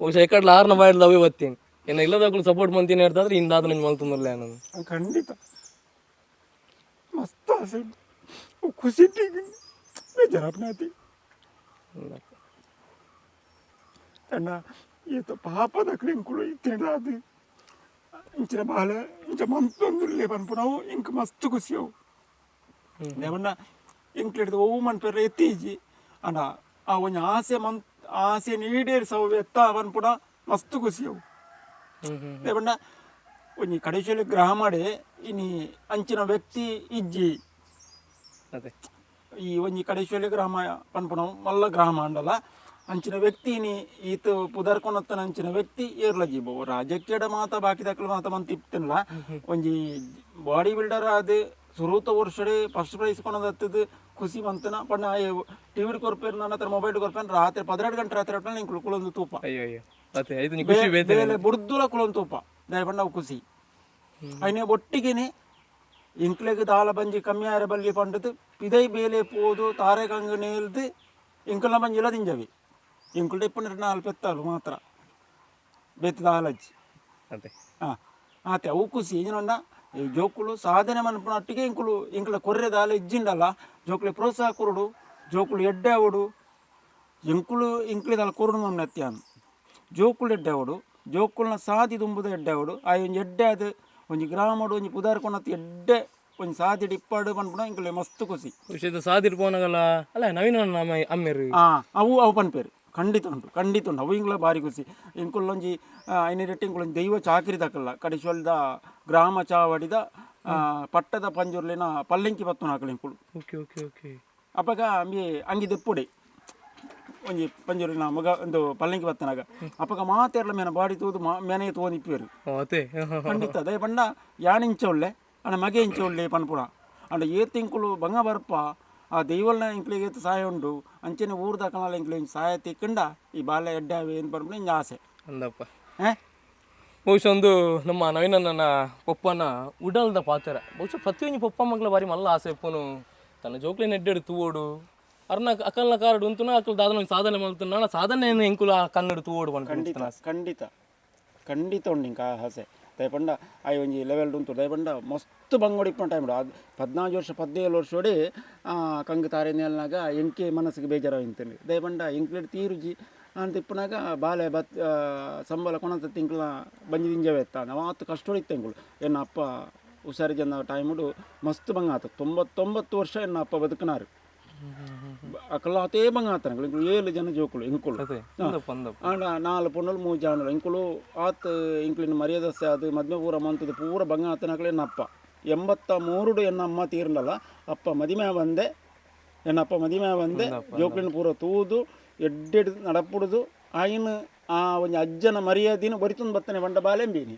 ಬಹುಶಃ ಎಕಡ್ಲ 6ನ ಬಾಯ್ಡ್ಲ ಅವೇ ಬತ್ತೀನಿ ಏನ ಇಲ್ಲದಾಗಲು ಸಪೋರ್ಟ್ ಮಂತೀನಿ ಹೇಳ್ತಾದ್ರೆ ಇಂದಾದ ನಿಂಗೆ ಮಲ್ತಂದಿಲ್ಲ ನಾನು ಖಂಡಿತ ಮಸ್ತ್ ಆಸೆ ಉಂಟು ಖುಷಿ ಬೇಜಾರಪ್ನಾತಿ ಅಣ್ಣ ಈತ ಪಾಪದ ಕ್ಲಿಂಕುಳು ಇತ್ತಿನದು ಇಂಚಿನ ಬಾಲ ಇಂಚ ಮಂತೊಂದುರ್ಲೆ ಪನ್ಪು ನಾವು ಇಂಕ ಮಸ್ತ್ ಖುಷಿ ಅವು ದೇವಣ್ಣ ಇಂಕ್ಲಿಡ್ದು ಓವು ಮನ್ಪೆರ್ರೆ ಎತ್ತೀಜಿ ಅಣ್ಣ ಆ ಒಂಜಿ ಆಸೆ ನೀಡೇರಿಸವು ಎತ್ತ ಪನ್ಪುಣ ಮಸ್ತ್ ಖುಷಿ ಅವು ದೇವಣ್ಣ ಒಂಜಿ ಕಡೇಶಲ್ಲಿ ಗ್ರಹ ಮಾಡಿ ಇನಿ ಅಂಚಿನ ವ್ಯಕ್ತಿ ಇಜ್ಜಿ ಅದೇ ಈ ಒಂಜಿ ಕಡೇಶಲ್ಲಿ ಗ್ರಾಮ ಪನ್ಪುಣ ಮಲ್ಲ ಗ್ರಾಮ ಅಂಡಲ್ಲ ಅಂಚಿನ ವ್ಯಕ್ತಿ ನೀ ಈತ ಪುದರ್ಕೊನತ್ತನ ಅಂಚಿನ ವ್ಯಕ್ತಿ ಏರ್ಲಜಿ ಬೋ ರಾಜಕೀಯದ ಮಾತ ಬಾಕಿ ದಾಖಲೆ ಮಾತ ಮಂತ್ ಇಪ್ತಿಲ್ಲ ಒಂಜಿ ಬಾಡಿ ಬಿಲ್ಡರ್ ಆದ ಸುರೂತ ವರ್ಷಡೆ ಫಸ್ಟ್ ಪ್ರೈಸ್ ಕೊನದತ್ತದ ಖುಷಿ ಮಂತನ ಪಣ್ಣ ಟಿವಿ ಕೊರ್ಪೇರ್ ನನ್ನ ಹತ್ರ ಮೊಬೈಲ್ ಕೊರ್ಪೇನ್ ರಾತ್ರಿ 12 ಗಂಟೆ ರಾತ್ರಿ ನಿಂಗೆ ಕುಳೊಂದು ತೂಪ ಅಯ್ಯೋ ಅಯ್ಯೋ ಅದೇ ಐದು ನೀ ಖುಷಿ ಬೇಲೆ ಬುಡ್ದುಲ ಕುಳೊಂದು ತೂಪ ದಯಪಂಡ ಅವು ಖುಷಿ ಅಯ್ಯ ಒಟ್ಟಿಗೆನೆ ಇಂಕ್ಲೆಗ್ ದಾಲ ಬಂಜಿ ಕಮ್ಮಿ ಆರೆ ಬಲ್ಲಿ ಪಂಡದು ಪಿದೈ ಬೇಲೆ ಪೋದು ತಾರೆ ಕಂಗ ನೇಲ್ದು ಇಂಕಲ್ನ ಬಂಜಿಲ್ಲ ದಿಂಜವಿ ಇಂಕುಲ್ಡ ಇಪ್ಪು ನಾಲ್ ಪೆತ್ತಾಲು ಮಾತ್ರ ಬೆತ್ತದ ಆಲಜ್ಜಿ ಅದೇ ಹಾಂ ಆತೆ ಅವು ಖುಷಿ ಏನಂಡ ಈ ಜೋಕುಲು ಸಾಧನೆ ಮನ್ಪುನಟ್ಟಿಗೆ ಇಂಕುಲ ಕೊರ್ರೆ ದಾಲ ಇಜ್ಜಿಂಡಲ್ಲ ಜೋಕುಲಿ ಪ್ರೋತ್ಸಾಹ ಕೊರುಡು ಜೋಕುಲು ಎಡ್ಡೆ ಅವಡು ಇಂಕ್ಲಿದಲ್ಲ ಕೊರುಡು ಮಮ್ಮನ ಅತ್ಯಾನು ಜೋಕುಲು ಎಡ್ಡೆ ಅವಡು ಜೋಕುಲ್ನ ಸಾದಿ ತುಂಬುದು ಎಡ್ಡೆ ಅವಡು ಆ ಒಂಜಿ ಎಡ್ಡೆ ಅದು ಒಂಜಿ ಗ್ರಾಮಡು ಒಂಜಿ ಪುದಾರ್ಕೊನತ್ತು ಎಡ್ಡೆ ಒಂಜಿ ಸಾದಿ ಡಿಪ್ಪಾಡು ಪನ್ಪುಣ ಇಂಕುಲೆ ಮಸ್ತ್ ಖುಷಿ ಖುಷಿದ ಸಾದಿರ್ ಪೋನಾಗಲ್ಲ ಅಲ್ಲ ನವೀನ ಅಮ್ಮೇರು ಅವು ಪನ್ಪೇರು ಖಂಡಿತ ಉಂಟು ಅವು ಇಂಗ್ಲ ಭಾರಿ ಖುಷಿ ಇಂಕುಲ್ಲೊಂಜಿ ಐನರೆಟ್ಟಿ ಇಂಕುಲೊಂಜಿ ದೈವ ಚಾಕಿರಿ ತಕ್ಕಲ್ಲ ಕಡಿಶೊಲ್ದ ಗ್ರಾಮ ಚಾವಡಿದ ಪಟ್ಟದ ಪಂಜುರ್ಲಿನ ಪಲ್ಲಂಕಿ ಪತ್ತು ಹಾಕಲಿ ಇಂಕುಳು ಓಕೆ ಓಕೆ ಓಕೆ ಅಪ್ಪಗ ಅಂಗಿ ದೆಪ್ಪುಡೆ ಒಂಜಿ ಪಂಜುರ್ಲಿನ ಮಗ ಒಂದು ಪಲ್ಲಂಕಿ ಪತ್ತನಾಗ ಅಪ್ಪಗ ಮಾತೆರ್ಲ ಮೇನ ಬಾಡಿ ತೂದು ಮೇನೆ ತೋನ್ ಇಪ್ಪೇರು ಅದೇ ಖಂಡಿತ ದಯ ಪಂಡ ಯಾನಿಂಚ ಒಳ್ಳೆ ಅಣ್ಣ ಮಗೆ ಇಂಚ ಒಳ್ಳೆ ಪನ್ಪುಣ ಅಂಡ ಏತಿಂಕುಲು ಬಂಗ ಬರ್ಪ ಆ ದೈವಲ್ನ ಇಂಕ್ಲಿಗೆ ಸಹಾಯ ಉಂಡು ಅಂಚನೆ ಊರ್ದ ಕನಾಲ ಇಂಕ್ಲಿ ಸಹಾಯ ತಿಕ್ಕಂಡ ಈ ಬಾಲ್ಯ ಎಡ್ಡಾವೆ ಏನು ಪನ್ಪುಣ ಇಂಜ ಆಸೆ ಅಂದಪ್ಪ ಬಹುಶಃ ಒಂದು ನಮ್ಮ ನವೀನನ್ನ ಪಪ್ಪನ ಉಡಲ್ದ ಪಾತ್ರ ಬಹುಶಃ ಪ್ರತಿಯೊಂದು ಪಪ್ಪ ಮಗ್ಲ ಬಾರಿ ಮಲ್ಲ ಆಸೆ ಇಪ್ಪನು ತನ್ನ ಜೋಕ್ಲಿನ ಎಡ್ಡೆಡು ತೂವೋಡು ಅರ್ನ ಅಕಲ್ನ ಕಾರಡು ಉಂತುನ ಅಕಲ್ ದಾದನ ಸಾಧನೆ ಮಾಡ್ತಾನೆ ನಾನು ಸಾಧನೆ ಎಂಕುಲ ಕನ್ನಡ ತೂವೋಡು ಖಂಡಿತ ಉಂಡು ಇಂಕ ಆಸೆ ದಯಪಂಡ ಆಯ್ ಒಂಜಿ ಲೆವೆಲ್ ಉಂಟು ದಯಪಂಡ ಮಸ್ತ್ ಬಂಗೋಡಿ ಇಪ್ಪನ ಟೈಮ್ ಅದು 14 ವರ್ಷ 17 ವರ್ಷೋಡೆ ಕಂಗು ತಾರೆ ನೇಲ್ನಾಗ ಎಂಕೆ ಮನಸ್ಸಿಗೆ ಬೇಜಾರ ಇಂತೇನೆ ದಯಪಂಡ ಎಂಕ್ಲೆಡ್ ತೀರುಜಿ ಅಂತ ಇಪ್ಪನಾಗ ಬಾಲೆ ಸಂಬಳ ಕೊನತ ತಿಂಗಳ ಬಂಜಿ ದಿಂಜವೇ ಎತ್ತ ನಾವತ್ತು ಕಷ್ಟೊಡಿತ್ತು ಎಂಗಳು ಎನ್ನ ಅಪ್ಪ ಹುಷಾರಿ ಜನ ಟೈಮುಡು ಮಸ್ತ್ ಬಂಗ ಆತ 99 ವರ್ಷ ಎನ್ನ ಅಪ್ಪ ಬದುಕನಾರು ಅಕಲ್ಲ ಅತೇ ಬಂಗ ಆತನ 7 ಜನ ಜೋಕುಳು ಇಂಕುಳು ಆಂಡ 4 ಪೊಣ್ಣಲು 3 ಜಾನರು ಇಂಕುಳು ಆತ ಇಂಕ್ಲಿನ ಮರ್ಯಾದಸ್ಸೆ ಅದು ಮದ್ಮೆ ಪೂರ ಮಂತದ ಪೂರ ಬಂಗ ಆತನಕಲೆ ಎನ್ನ ಅಪ್ಪ 83 ಎನ್ನ ಅಮ್ಮ ತೀರ್ನಲ್ಲ ಅಪ್ಪ ಮದಿಮೆ ಬಂದೆ ಎನ್ನ ಅಪ್ಪ ಮದಿಮೆ ಬಂದೆ ಜೋಕ್ಲಿನ ಪೂರ ತೂದು ಎಡ್ಡೆಡ್ ನಡಪುಡುದು ಆಯ್ನ ಆ ಒಂಜಿ ಅಜ್ಜನ ಮರ್ಯಾದಿನ ಬರಿತುಂದು ಬತ್ತನೆ ಬಂಡ ಬಾಲೆಂಬೀನಿ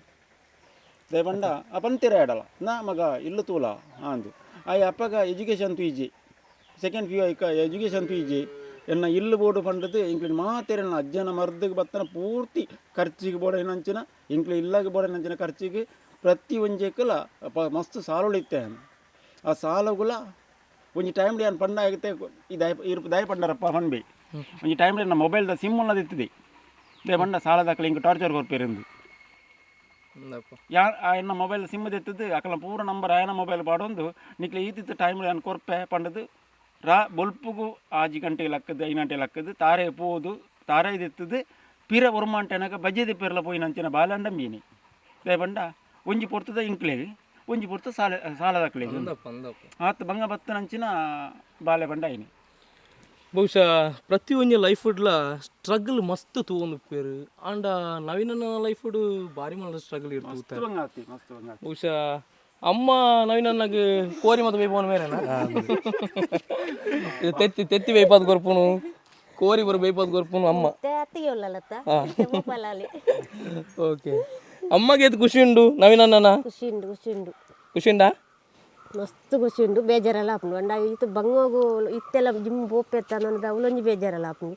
ದೇ ಬಂಡ ಅಪಂತಿರ ಆಡಲ್ಲ ನಾ ಮಗ ಇಲ್ಲು ತೂಲ ಅಂದು ಆಯ್ ಅಪ್ಪಗ ಎಜುಕೇಶನ್ ತೂಜಿ ಸೆಕೆಂಡ್ ಪಿ ಯು ಎಜುಕೇಶನ್ ತೂಜಿ ಎನ್ನ ಇಲ್ಲು ಬೋರ್ಡು ಪಂಡದು ಇಂಕ್ಲಿನ ಮಾತೆರನ್ನ ಅಜ್ಜನ ಮರ್ದಗೆ ಬತ್ತನ ಪೂರ್ತಿ ಖರ್ಚಿಗೆ ಬೋಡೇನಂಚಿನ ಇಂಕ್ಲಿ ಇಲ್ಲಾಗ ಬೋಡೇನಂಚಿನ ಖರ್ಚಿಗೆ ಪ್ರತಿ ಒಂಜೇಕಲ ಮಸ್ತ್ ಸಾಲುಳಿತ್ತೆ ಆ ಸಾಲಗುಲ ಒಂಜಿ ಟೈಮ್ಲಿ ಏನು ಪಂಡ ಆಗುತ್ತೆ ಈ ದಯ ಪಂಡರಪ್ಪ ಪನ್ಬಿ ಒಂಜಿ ಟೈಮ್ಲಿ ನಮ್ಮ ಮೊಬೈಲ್ದ ಸಿಮ್ ಉನ್ನದು ಇತ್ತಿದೆ ದೇ ಪಂಡ ಸಾಲದಾಕಲ ಇಂಕ ಟಾರ್ಚರ್ ಕೊರ್ಪೇರಿಂದು ಎನ್ನ ಮೊಬೈಲ್ ಸಿಮ್ ಎತ್ತದು ಅಕಲ ಪೂರ ನಂಬರ್ ಆಯನ ಮೊಬೈಲ್ ಪಾಡೊಂದು ನಿಕ್ಲೆ ಈತಿತ್ತು ಟೈಮ್ಲಿ ಏನು ಕೊರ್ಪೆ ಪಂಡದು ಬೊಲ್ಪುಗು 6 ಗಂಟೆಗೆ ಲಕ್ಕದು 5 ಗಂಟೆ ಲಕ್ಕದು ತಾರೆ ಪೋದು ತಾರೆ ಇದೆತ್ತದು ಪಿರ ಒರ್ಮಾಂಟೆನಾಗ ಬಜ್ಜೆದಿ ಪೆರ್ಲ ಪೋಯಿ ನಂಚಿನ ಬಾಲಂಡ ಮೀನಿ ದೇ ಪಂಡ ಒಂಜಿ ಪೊರ್ತದ ಇಂಕ್ಲೆಗೆ ಒಂಜಿ ಪೂರ್ತ ಸಾಲದಾಕ್ಲೆ ಆತ ಬಂಗ ಬತ್ತನಂಚಿನ ಬಾಲೆ ಬಂಡ ಆಯ್ನಿ ಬಹುಶಃ ಪ್ರತಿ ಒಂಜಿ ಲೈಫ್ ಸ್ಟ್ರಗಲ್ ಮಸ್ತ್ ತೂವೊಂದು ಉಪ್ಪೇರು ಆಂಡ ನವೀನನ ಲೈಫ್ ಭಾರಿ ಮಲ್ಲ ಸ್ಟ್ರಗಲ್ ಇರ್ತದೆ ಮಸ್ತ್ ಬಹುಶಃ ಅಮ್ಮ ನವೀನನ್ನಾಗ ಕೋರಿ ಮತ್ತೆ ಬೇಯ್ಪೋನ ಮೇರೆನಾ ತೆತ್ತಿ ಬೇಯ್ಪಾದ ಕೊರ್ಪುನು ಕೋರಿ ಬರ ಬೇಯ್ಪಾದ ಕೊರ್ಪುನು ಅಮ್ಮ ಓಕೆ ಅಮ್ಮಗೆ ಎದ್ದು ಖುಷಿ ಉಂಡು ನವೀನನ್ನ ಖುಷಿಂಡ ಮಸ್ತ್ ಖುಷಿ ಉಂಡು ಬೇಜಾರಲ್ಲ ಆಪುಂಡು ಅಂಡ ಇತ್ತು ಬಂಗೋಗು ಇತ್ತೆಲ್ಲ ಜಿಮ್ ಬೋಪೆತ್ತ ಅನ್ನೋದು ಅವಲೊಂಜಿ ಬೇಜಾರಲ್ಲ ಆಪುಂಡು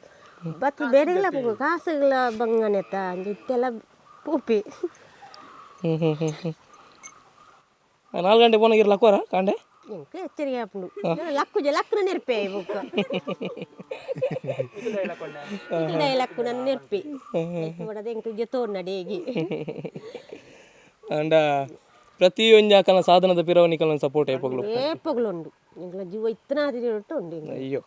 ಬತ್ತು ಬೇರೆಲ್ಲ ಆಪುಂಡು ಕಾಸುಗಳ ಬಂಗನೆತ್ತ ಇತ್ತೆಲ್ಲ ಪೂಪಿ 4 ಗಂಟೆ ಪೋನಾಗಿರ್ ಲಕ್ಕೋರ ಕಾಂಡೆ ಎಂಕ ಎಚ್ಚರಿಕೆ ಆಪುಂಡು ಲಕ್ಕುನ ನೆರ್ಪೆ ಬುಕ್ಕ ಲಕ್ಕು ನನ್ನ ನೆರ್ಪಿ ಹೊಡದೆ ಎಂಕ ಜೊತೋಡ್ ನಡೇಗಿ ಅಂಡ ಪ್ರತಿ ಒಂಜಿ ಆಕಲ ಸಾಧನದ ಪಿರವನಿಕಲ ಸಪೋರ್ಟ್ ಏಪಗಳು ಉಂಡು ಎಂಕ್ಲ ಜೀವ ಇತ್ತನಾದಿರಿ ಒಟ್ಟು ಉಂಡು ಅಯ್ಯೋ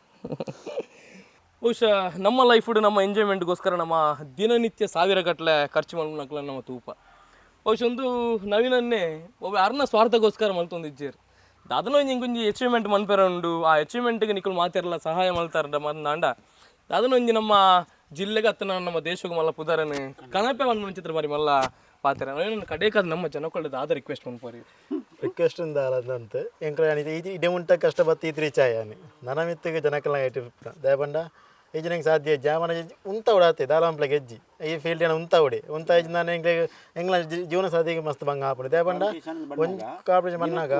ಬಹುಶಃ ನಮ್ಮ ಲೈಫ್ ನಮ್ಮ ಎಂಜಾಯ್ಮೆಂಟ್ಗೋಸ್ಕರ ನಮ್ಮ ದಿನನಿತ್ಯ ಸಾವಿರ ಗಟ್ಟಲೆ ಖರ್ಚು ಮಾಡ್ಕೊಳಕ್ಲ ನಮ್ಮ ತೂಪ ಬಹುಶಃ ಒಂದು ನವೀನನ್ನೇ ಒಬ್ಬ ಯಾರನ್ನ ಸ್ವಾರ್ಥಗೋಸ್ಕರ ಮಲ್ತೊಂದಿಜ್ಜೇರು ದಾದನ ಒಂಜಿ ಅಚೀವ್ಮೆಂಟ್ ಮನ್ಪೆರ ಉಂಡು ಆ ಅಚೀವ್ಮೆಂಟ್ಗೆ ನಿಕ್ಕಲು ಮಾತಿರಲ್ಲ ಸಹಾಯ ಮಲ್ತಾರ ಮಂದಾಂಡ ದಾದನ ಒಂಜಿ ನಮ್ಮ ಜಿಲ್ಲೆಗೆ ಹತ್ತನ ನಮ್ಮ ದೇಶಕ್ಕೆ ಮಲ್ಲ ಪುದಾರನೆ ಕಣಪೆ ಒಂದು ಚಿತ್ರ ಬಾರಿ ಮಲ್ಲ ಪಾತ್ರ ನವೀನ ಕಡೆಕಾದ ನಮ್ಮ ಜನಕೊಳ್ಳೋದು ಆದ ರಿಕ್ವೆಸ್ಟ್ ಮನ್ಪರಿ ರಿಕ್ವೆಸ್ಟ್ ಅಂತೆ ಎಂಕ್ಲ ಇದೇ ಉಂಟ ಕಷ್ಟ ಬತ್ತಿ ಇದ್ರಿ ಚಾಯಾನಿ ನನ್ನ ಮಿತ್ತಿಗೆ ಜನಕ್ಕೆಲ್ಲ ಇಟ್ಟಿರ್ತ ದಯಪಂಡ ಈಜು ನಂಗೆ ಸಾಧ್ಯ ಜಾಮನ ಉಂತ ಉಡಾತೆ ದಾಲಾಂಪ್ಲ ಗೆಜ್ಜಿ ಈ ಫೀಲ್ಡ್ ಏನ ಉಂತ ಉಡಿ ಉಂತ ಇಜ್ ನಾನು ಎಂಗ್ಲ ಜೀವನ ಸಾಧಿಗೆ ಮಸ್ತ್ ಬಂಗ ಹಾಪುಂಡು ದಯಪಂಡ ಒಂದು ಕಾಂಪಿಟೇಷನ್ ಬಂದಾಗ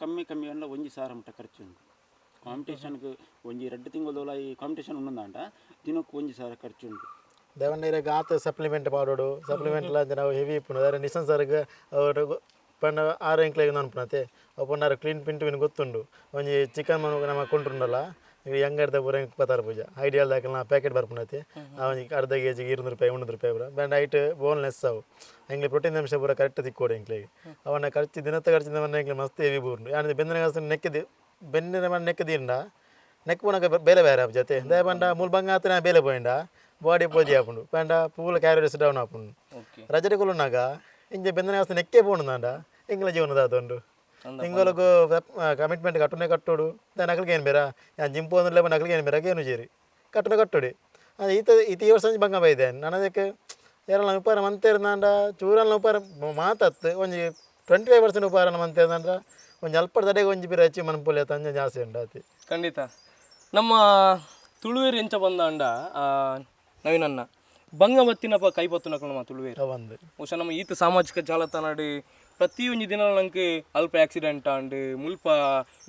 ಕಮ್ಮಿ ಅಂಡ ಒಂಜಿ ಸಾವಿರ ಮಟ್ಟ ಖರ್ಚು ಉಂಟು ಕಾಂಪಿಟೇಷನ್ಗೆ ಒಂಜಿ 2 ತಿಂಗಳದೋಲ ಈ ಕಾಂಪಿಟೇಷನ್ ಉಂಡಂಡ ದಿನಕ್ಕೆ 1,000 ಖರ್ಚು ಉಂಟು ದಯವಂಡ ಇರಾಗ ಆತ ಸಪ್ಲಿಮೆಂಟ್ ಮಾಡೋಡು ಸಪ್ಲಿಮೆಂಟ್ ನಾವು ಹೆವಿ ಇಪ್ಪುನು ಅದ್ರ ನಿಸನ್ ಸರ್ಗೆ ಅವರು ಪಂಡ 6 ಎಂಕ್ಲೆಗೆ ಅನ್ಪುನತೆ ಒಪ್ಪನಾರು ಕ್ಲೀನ್ ಪಿಂಟು ವಿನ್ ಗೊತ್ತುಂಡು ಒಂಜಿ ಚಿಕನ್ ಮನು ನಮ್ಮ ಕೊಂಡ್ರುಂಡಲ್ಲ ಈಗ ಹೆಂಗರ್ದ ಬರ 26 ಪೂಜ ಐಡಿಯಲ್ ದಾಖಲೆ ನಾ ಪ್ಯಾಕೆಟ್ ಬರ್ಪುನತೆ ಅವನಿಗೆ ಅರ್ಧ ಕೆಜಿಗೆ 200 ರೂಪಾಯಿ 300 ರೂಪಾಯಿ ಬರ ಬ್ಯಾಂಡ್ ಐಟ್ ಬೋನ್ಲೆಸ್ ಅವು ಹೆಂಗೆ ಪ್ರೋಟೀನ್ ಅಂಶ ಪೂರ ಕರೆಕ್ಟ್ ತಿಕ್ಕೋಡು ಎಂಕ್ಲೆಗೆ ಅವನ ಖರ್ಚು ದಿನತ್ತ ಖರ್ಚಿದ ಮನೆ ಎಂಕ್ಲೆ ಮಸ್ತ್ ಹೆವಿ ಬೂರ್ನು ಯಾರು ಬೆಂದಿನ ಕಾಸು ನೆಕ್ಕಿದ್ದು ಬೆನ್ನಿನ ಮನೆ ನೆಕ್ಕದಿಂಡ ನೆಕ್ ಪುನಕ ಬೇಲೆ ಬೇರೆ ಜೊತೆ ದಯಪಂಡ ಮೂಲ ಬಂಗ ಆತ ಬೇಲೆ ಪೋಯಿಂಡ ಬಾಡಿ ಪೋಜಿ ಹಾಪುಂಡು ಪಂಡ ಪೂಲ ಕ್ಯಾಲರೀಸ್ ಡೌನ್ ಹಾಪುಂಡು ರಜಡೆಗಳುನ್ನಾಗ ಇಂಜೆ ಬೆಂದನೆ ಅವಸ್ಥೆ ನೆಕ್ಕೆ ಪೋಂಡುಂದ ಎಂಗ್ಲ ಜೀವನದ ಅದೊಂದು ಇಂಗೊಲಗು ಕಮಿಟ್ಮೆಂಟ್ ಕಟ್ಟುನೆ ಕಟ್ಟೋಡು ನಕಲಿಗೆ ಏನು ಬೇರ ಜಿಮ್ ಪೋಂದ್ರೆ ನಕಲಿಗೆ ಏನು ಬೇರ ಏನು ಜೇರಿ ಕಟ್ಟುನೆ ಕಟ್ಟೋಡಿ ಈ ವರ್ಷ ಬಂಗ ಬೈದೆ ನನದಕ್ಕೆ ಯಾರಲ್ಲ ಉಪಾರ ಮಂತೇರ್ದಂಡ ಚೂರಲ್ಲ ಉಪಾರ ಮಾತತ್ತು ಒಂಜಿ 25% ಉಪಾರ ಮಂತೇರ್ದಂಡ ಒಂಜಿ ಅಲ್ಪ ತಡೆಗೆ ಒಂಜಿ ಬಿರ ಹೆಚ್ಚಿ ಮನಪೊಲಿ ತಂಜೆ ಜಾಸ್ತಿ ಉಂಡಾತಿ ಖಂಡಿತ ನಮ್ಮ ತುಳುವೇರು ಎಂಚ ಬಂದಾಂಡ ನವೀನನ್ನ ಬಂಗ ಬತ್ತಿನಪ್ಪ ಕೈಪತ್ತು ನಕಲು ನಮ್ಮ ತುಳುವೇರು ಒಂದು ಬಹುಶಃ ನಮ್ಮ ಈತ ಸಾಮಾಜಿಕ ಜಾಲತಾನಾಡು ಪ್ರತಿ ಒಂಜಿ ದಿನ ನಂಗೆ ಅಲ್ಪ ಆಕ್ಸಿಡೆಂಟ್ ಆಂಡ್ ಮುಲ್ಪ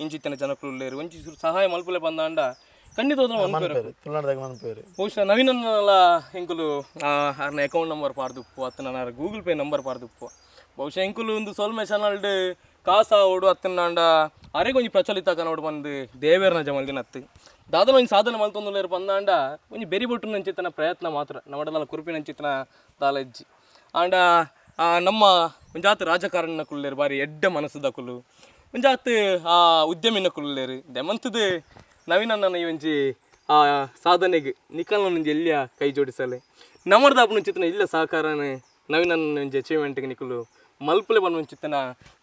ಇಂಚಿತ್ತಿನ ಜನಕ್ಕುಳ್ಳೇರು ಒಂಚಿ ಸಹಾಯ ಮಲ್ಪಲೆ ಬಂದಾಂಡ ಖಂಡಿತ ಬಹುಶಃ ನವೀನಲ್ಲ ಎಂಕುಲು ಆರ್ನ ಅಕೌಂಟ್ ನಂಬರ್ ಪಾರ್ದುಪ್ಪು ಅತ್ತ ನನ್ನ ಗೂಗಲ್ ಪೇ ನಂಬರ್ ಪಾರ್ದುಪ್ಪು ಬಹುಶಃ ಎಂಕುಲು ಒಂದು ಸೋಲ್ಮೆ ಚಾನಲ್ಡ್ ಕಾಸ ಓಡು ಅತ್ತನಾಂಡ ಅರೆಗೊಂಜಿ ಪ್ರಚಲಿತ ಕನೋಡು ಬಂದು ದೇವೇರ್ನ ಜಮಲ್ದಿನ ಅತ್ತು ದಾದನ ಒಂಜಿ ಸಾಧನೆ ಮಲ್ತೊಂದುಲ್ಲೇರು ಬಂದಾಂಡ ಒಂಜಿ ಬೆರಿ ಬೊಟ್ಟು ನಂಚಿತ್ತನ ಪ್ರಯತ್ನ ಮಾತ್ರ ನಮ್ಮಡಲ್ಲ ಕುರುಪಿ ನಂಚಿತ್ತನ ದಾಲಜ್ಜಿ ಆಂಡ ನಮ್ಮ ಒಂಜಾತ್ ರಾಜಕಾರಣಿನ ಕುಳ್ಳೇರು ಬಾರಿ ಎಡ್ಡ ಮನಸ್ಸದ ಕುಲು ಒಂಜಾತ್ ಉದ್ಯಮಿನ ಕುಳ್ಳೇರು ದೆಮಂತದ ನವೀನನ್ನ ಈ ಒಂಜಿ ಸಾಧನೆಗೆ ನಿಖಲ್ನ ಒಂಜಿ ಎಲ್ಲಿಯ ಕೈ ಜೋಡಿಸಲೆ ನಮ್ಮಡ್ದ ಅಪ್ಪನ ಚಿತ್ತನ ಇಲ್ಲ ಸಹಕಾರನೇ ನವೀನನ್ನ ಒಂಜಿ ಅಚೀವ್ಮೆಂಟ್ಗೆ ನಿಖಲು ಮಲ್ಪಲೆ ಬಂದ ಚಿತ್ತನ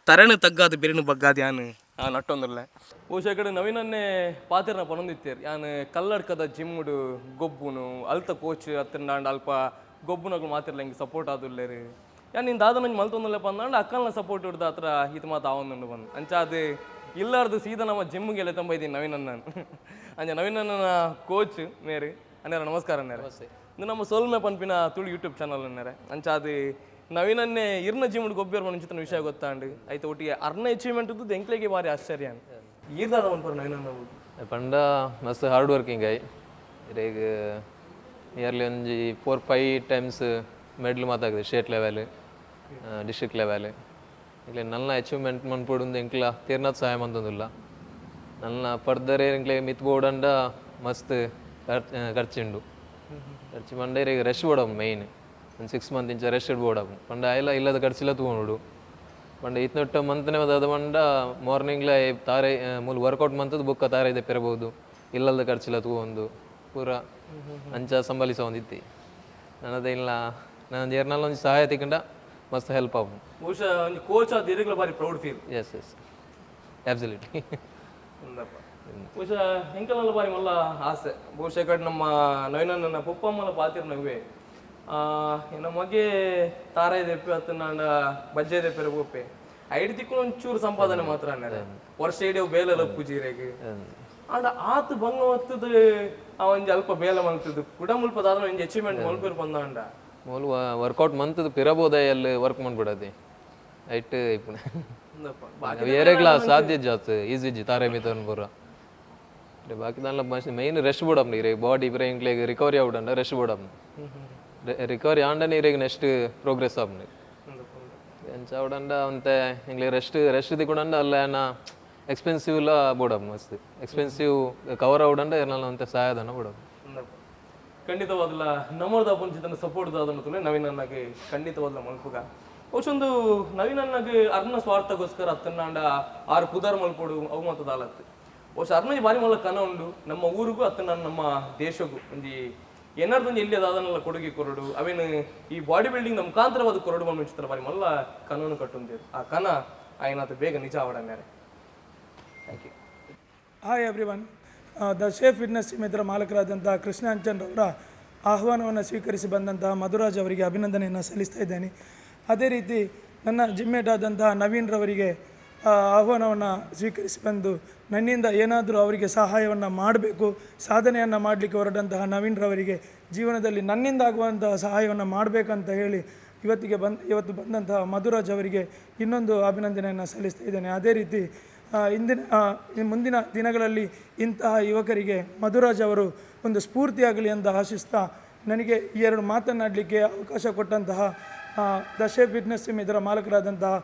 ತರಣೆ ತಗ್ಗಾದ ಬೆರಿನ ಬಗ್ಗಾದ ಯಾನು ನಟ್ಟೊಂದಿಲ್ಲ ಬಹುಶಃ ಕಡೆ ನವೀನನ್ನೇ ಪಾತ್ರನ ಪನೊಂದಿತ್ತೇರು ಯಾನು ಕಲ್ಲಡ್ಕದ ಜಿಮ್ಮುಡು ಗೊಬ್ಬುನು ಅಲ್ತ ಕೋಚ್ ಹತ್ತಿರ ಅಲ್ಪ ಗೊಬ್ಬುನಗಳು ಮಾತಿರ್ಲ ಹಿಂಗೆ ಸಪೋರ್ಟ್ ಆದುಲ್ಲೇರು ಯಾನು ನಿನ್ನ ದಾದ ನಂಗೆ ಮಲ್ತೊಂದಲ್ಲ ಬಂದಾಂಡ ಅಕ್ಕಲ್ನ ಸಪೋರ್ಟ್ ಹಿಡ್ದು ಹತ್ರ ಇದು ಮಾತು ಆವೊಂದುಂಡು ಬಂದು ಅಂಚ ಅದು ಇಲ್ಲಾರ್ದು ಸೀದಾ ನಮ್ಮ ಜಿಮ್ಗೆಲ್ಲ ತಂಬೈದೀನಿ ನವೀನನ್ನ ಅಂಚ ನವೀನನ್ನ ಕೋಚ್ ನೇರು ಅನ್ಯಾರ ನಮಸ್ಕಾರ ನೇರ ಇದು ನಮ್ಮ ಸೋಲ್ಮೆ ಪನ್ಪಿನ ತುಳು ಯೂಟ್ಯೂಬ್ ಚಾನಲ್ ನೇರೆ ಅಂಚ ಅದು ನವೀನನ್ನೇ ಇರ್ನ ಜಿಮ್ಡ್ ಗೊಬ್ಬೇರು ಮನುಚಿತನ ವಿಷಯ ಗೊತ್ತಾಂಡು ಆಯ್ತು ಒಟ್ಟಿಗೆ ಅರ್ನ ಅಚೀವ್ಮೆಂಟ್ ಇದ್ದು ಎಂಕ್ಲೆಗೆ ಭಾರಿ ಆಶ್ಚರ್ಯ ಈರ್ದಾದ ಮನ್ಪರು ನವೀನನ್ನ ಪಂಡ ಮಸ್ತ್ ಹಾರ್ಡ್ ವರ್ಕಿಂಗ್ ಆಯ್ ಈಗ ನಿಯರ್ಲಿ ಒಂಜಿ 4-5 ಟೈಮ್ಸ್ ಮೆಡಲ್ ಮಾತಾಗಿದೆ ಸ್ಟೇಟ್ ಲೆವೆಲ್ ಡಿಸ್ಟ್ರಿಕ್ಟ್ ಲೆವೆಲ್ ಇಲ್ಲ ನನ್ನ ಅಚೀವ್ಮೆಂಟ್ ಮನ್ಪೊಡು ಎಂಕ್ಲ ತೀರ್ನಾಥ್ ಸಹಾಯ ಮಂತೊಂದುಲ್ಲ ನನ್ನ ಫರ್ದರ್ ಎಂಕ್ಲೆ ಮಿತ್ ಬೋರ್ಡಂಡ ಮಸ್ತ್ ಖರ್ಚುಂಡು ಖರ್ಚು ಪಂಡ ಈಗ ರೆಸ್ಟ್ ಬೋಡಮ್ ಮೈನ್ ಒಂದು 6 ಮಂತ್ ಇಂಚ ರೆಸ್ಟ್ ಬೋಡಮ್ ಪಂಡ ಆಯ್ಲ ಇಲ್ಲದ ಖರ್ಚಿಲ್ಲ ತಗೊಂಡು ಪಂಡ ಇತ್ನೊಟ್ಟ ಮಂತನೇ ಅದ ಪಂಡ ಮಾರ್ನಿಂಗ್ಲ ತಾರೆ ಮೂಲ ವರ್ಕೌಟ್ ಮಂತದ್ದು ಬುಕ್ಕ ತಾರೆ ಇದೆ ಪೆರಬಹುದು ಇಲ್ಲದ ಖರ್ಚಿಲ್ಲ ತಗೊಂಡು ಪೂರ ಅಂಚ ಸಂಬಳಿಸ ಒಂದಿತ್ತಿ ನನ್ನದೇ ಇಲ್ಲ ನಾನು ಜೇರ್ನಲ್ಲಿ ಒಂದು ಸಹಾಯ ತಿಕ್ಕಂಡ ಮಸ್ತ್ ಹೆಲ್ಪ್ ಆವು. ಬಹುಶಃ ಒಂದು ಕೋಚ್ ಆದ ಇರಗಲ ಬಾರಿ ಪ್ರೌಡ್ ಫೀಲ್. Yes absolutely. ಬಹುಶಃ ಹೆಂಕಲೆಲ್ಲ ಬಾರಿ ಮಲ್ಲ ಆಸೆ ಬಹುಶಃ ಕಡೆ ನಮ್ಮ ನವೀನನ್ನ ಪೊಪ್ಪಮ್ಮನ ಪಾತಿರ್ ನವ್ವೆ ನಮಗೆ ತಾರ ಇದೆಪ್ಪೆ ಅತ್ತ ನಾಂಡ ಬಜ್ಜೆ ಇದೆಪ್ಪೆ ಒಪ್ಪೆ ಐಡಿ ತಿಕ್ಕೊಂಡು ಒಂಚೂರು ಸಂಪಾದನೆ ಮಾತ್ರ ಅನ್ನರ ವರ್ಷ ಇಡೀ ಬೇಲೆಲ್ಲ ಪೂಜಿರೆಗೆ ಅಂಡ ಆತು ಬಂಗ ಹೊತ್ತದ ಒಂಜಿ ಅಲ್ಪ ಬೇಲೆ ಮಲ್ತದ್ದು ಕುಡ ಮುಲ್ಪ ದಾದ ಒಂಜಿ ಅಚೀವ್ಮೆಂಟ್ ಮಲ್ಪೇರು ಬಂದ ಅಂಡ ಮೂಲ ವರ್ಕೌಟ್ ಮಂತದ ಪಿರಬೋದ ಎಲ್ಲಿ ವರ್ಕ್ ಮಾಡ್ಬಿಡದೆ ಐಟ್ ಇಪ್ಪುಣ ಬೇರೆ ಕ್ಲಾಸ್ ಸಾಧ್ಯ ಜಾಸ್ತಿ ಈಸಿ ತಾರೆ ಮಿತನ್ ಬರ ಬಾಕಿ దానిలో మెయిన్ రెస్ట్ కూడా అప్పుడు ఇరే బాడీ ఇప్పుడే ఇంట్లో రికవరీ అవుడంట రెస్ట్ కూడా రికవరీ ఆండని ఇరే నెక్స్ట్ ప్రోగ్రెస్ అవుతుంది ಎಂಚ ಅವಡಂಡ ಅಂತೆ ಇಂಗ್ಲಿ ರೆಸ್ಟ್ ಕೂಡ ಅಲ್ಲ ಏನ ಎಕ್ಸ್ಪೆನ್ಸಿವ್ಲ ಬೋಡಮ್ ಮಸ್ತ್ ಎಕ್ಸ್ಪೆನ್ಸಿವ್ ಕವರ್ ಅವಡಂಡ ಏನಾಲ ಅಂತೆ ಸಹಾಯಧನ ಬೋಡಮ್ ಖಂಡಿತವಾದಲ್ಲ ನಮ್ಮದ ಪಂಚಿತನ ಸಪೋರ್ಟ್ ದಾದನ್ನು ನವೀನ್ ಅಣ್ಣಗೆ ಖಂಡಿತವಾದಲ್ಲ ಮಲ್ಪುಗ ಅವಸೊಂದು ನವೀನ್ ಅಣ್ಣಗೆ ಅರ್ನ ಸ್ವಾರ್ಥಗೋಸ್ಕರ ಅತ್ತನ್ನಾಂಡ ಆರು ಪುದಾರ್ ಮಲ್ಪೋಡು ಅವು ಮಾತದಾಲತ್ತು ಬಹುಶಃ ಅರ್ನಜಿ ಬಾರಿ ಮಲ್ಲ ಕನ ಉಂಡು ನಮ್ಮ ಊರಿಗೂ ಅತ್ತ ನಮ್ಮ ದೇಶಗೂ ಒಂಜಿ ಏನಾರ್ದೊಂದು ಎಲ್ಲಿ ಅದಾದನ್ನೆಲ್ಲ ಕೊಡುಗೆ ಕೊರಡು ಅವೇನು ಈ ಬಾಡಿ ಬಿಲ್ಡಿಂಗ್ ನಮ್ಮ ಮುಖಾಂತರವಾದ ಕೊರಡು ಮನ್ಮಿಂಚಿತಾರೆ ಬಾರಿ ಮಲ್ಲ ಕನವನ್ನು ಕಟ್ಟುಂತೇವೆ ಆ ಕನ ಆಯ್ನಾತ ಬೇಗ ನಿಜ ಆವಡನ್ಯಾರೆ. Thank you. Hi everyone. The shape fitness team ಇದರ ಮಾಲಕರಾದಂತಹ ಕೃಷ್ಣ ಅಂಚನ್ರವರ ಆಹ್ವಾನವನ್ನು ಸ್ವೀಕರಿಸಿ ಬಂದಂತಹ ಮಧುರಾಜ್ ಅವರಿಗೆ ಅಭಿನಂದನೆಯನ್ನು ಸಲ್ಲಿಸ್ತಾ ಇದ್ದೇನೆ. ಅದೇ ರೀತಿ ನನ್ನ ಜಿಮ್ಮೇಟ್ ಆದಂತಹ ನವೀನ್ರವರಿಗೆ ಆಹ್ವಾನವನ್ನು ಸ್ವೀಕರಿಸಿ ಬಂದು ನನ್ನಿಂದ ಏನಾದರೂ ಅವರಿಗೆ ಸಹಾಯವನ್ನು ಮಾಡಬೇಕು, ಸಾಧನೆಯನ್ನು ಮಾಡಲಿಕ್ಕೆ ಹೊರಟಂತಹ ನವೀನ್ರವರಿಗೆ ಜೀವನದಲ್ಲಿ ನನ್ನಿಂದ ಆಗುವಂತಹ ಸಹಾಯವನ್ನು ಮಾಡಬೇಕಂತ ಹೇಳಿ ಇವತ್ತು ಬಂದಂತಹ ಮಧುರಾಜ್ ಅವರಿಗೆ ಇನ್ನೊಂದು ಅಭಿನಂದನೆಯನ್ನು ಸಲ್ಲಿಸ್ತಾ ಇದ್ದೇನೆ. ಅದೇ ರೀತಿ ಮುಂದಿನ ದಿನಗಳಲ್ಲಿ ಇಂತಹ ಯುವಕರಿಗೆ ಮಧುರಾಜ್ ಅವರು ಒಂದು ಸ್ಫೂರ್ತಿಯಾಗಲಿ ಅಂತ ಆಶಿಸ್ತಾ ನನಗೆ ಈ ಎರಡು ಮಾತನಾಡಲಿಕ್ಕೆ ಅವಕಾಶ ಕೊಟ್ಟಂತಹ ದ ಶೇಫ್ ಫಿಟ್ನೆಸ್ ಟೀಮ್ ಇದರ ಮಾಲಕರಾದಂತಹ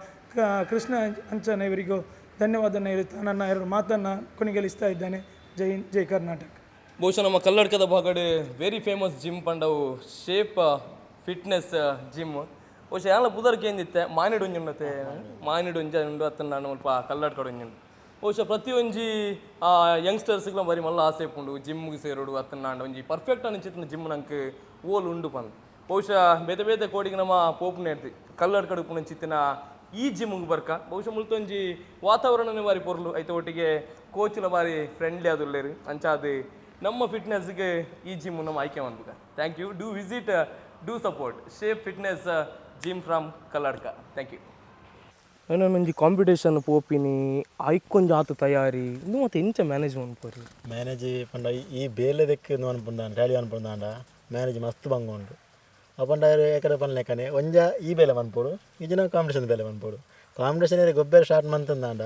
ಕೃಷ್ಣ ಅಂಚನ್ ಇವರಿಗೂ ಧನ್ಯವಾದನ ಹೇಳುತ್ತಾ ನನ್ನ ಎರಡು ಮಾತನ್ನು ಕೊನೆಗೆಳಿಸ್ತಾ ಇದ್ದೇನೆ. ಜೈ ಹಿಂದ್, ಜೈ ಕರ್ನಾಟಕ. ಬಹುಶಃ ನಮ್ಮ ಕಲ್ಲಡ್ಕದ ಭಾಗಡೆ ವೆರಿ ಫೇಮಸ್ ಜಿಮ್ ಪಂಡವು ಶೇಪ್ ಫಿಟ್ನೆಸ್ ಜಿಮ್ ಬಹುಶಃ ಎಲ್ಲ ಪುದರ್ಕೆ ಏನಿತ್ತೆ ಮಾನಿಡುಂಜುಂಡತೆ ಮಾನಿಡುಂಜ ಉಂಡು ಅತ್ತನ್ನು ನಾನು ಸ್ವಲ್ಪ ಕಲ್ಲಡ್ಕಡುಂಜುಂಡು ಬಹುಶಃ ಪ್ರತಿಯೊಂಜಿ ಯಂಗ್ಸ್ಟರ್ಸ್ಗಳ ಬರೀ ಮಲ್ಲ ಆಸೆ ಉಂಡು ಜಿಮ್ಗೆ ಸೇರೋಡು ಅತ್ತನ್ನು ನಾನು ಒಂಜಿ ಪರ್ಫೆಕ್ಟ್ ಅನಿಸಿತ್ತು ಜಿಮ್ ನಂಗೆ ಓಲ್ ಉಂಡು ಪಂದು ಬಹುಶಃ ಬೇತೆ ಬೇತೆ ಕೋಡಿಗೆ ನಮ್ಮ ಪೋಪ್ ನೇಡ್ತಿ ಕಲ್ಲಡ್ಕಡು ಪುಣಚಿತ್ತಿನ ಈ ಜಿಮ್ಗೆ ಬರ್ಕ ಬಹುಶಃ ಮುಲ್ತೊಂಜಿ ವಾತಾವರಣನೇ ಬಾರಿ ಪೊರ್ಲು ಐತೆ ಒಟ್ಟಿಗೆ ಕೋಚ್ಲ ಬಾರಿ ಫ್ರೆಂಡ್ಲಿ ಆದುಲ್ಲೇರು ಅಂಚಾದು ನಮ್ಮ ಫಿಟ್ನೆಸ್ಗೆ ಈ ಜಿಮ್ ನಮ್ಮ ಆಯ್ಕೆ ಮಾಡ್ಬೇಕ. Thank you. Do visit, do support shape fitness gym from Kalladka. Thank you. ಒಂಜಿ ಕಾಂಪಿಟೇಷನ್ ಪೋಪಿನಿ ಆಯ್ಕೊಂಜಿ ಆತು ತಯಾರಿ ಇದು ಮತ್ತೆ ಇಂಚ ಮ್ಯಾನೇಜ್ ಮಾಡ್ಕೋರಿ ಮ್ಯಾನೇಜ್ ಪಂಡ ಈ ಬೇಲೆದಕ್ಕೆ ಅನ್ಪುಂದಾಂಡ ರ್ಯಾಲಿ ಅನ್ಪುಂದಾಂಡ ಮ್ಯಾನೇಜ್ ಮಸ್ತ್ ಬಂಗ ಉಂಡು ಅಪ್ಪಂಡ ಎಕಡೆ ಪನ್ಲೆಕ್ಕನೆ ಒಂಜ ಈ ಬೇಲೆ ಮನ್ಪೋಡು ಈಜಿನ ಕಾಂಪಿಟೇಷನ್ ಬೇಲೆ ಮನ್ಪೋಡು ಕಾಂಪಿಟೇಷನ್ ಗೊಬ್ಬರ ಸ್ಟಾರ್ಟ್ ಮಂತಂದಾಂಡ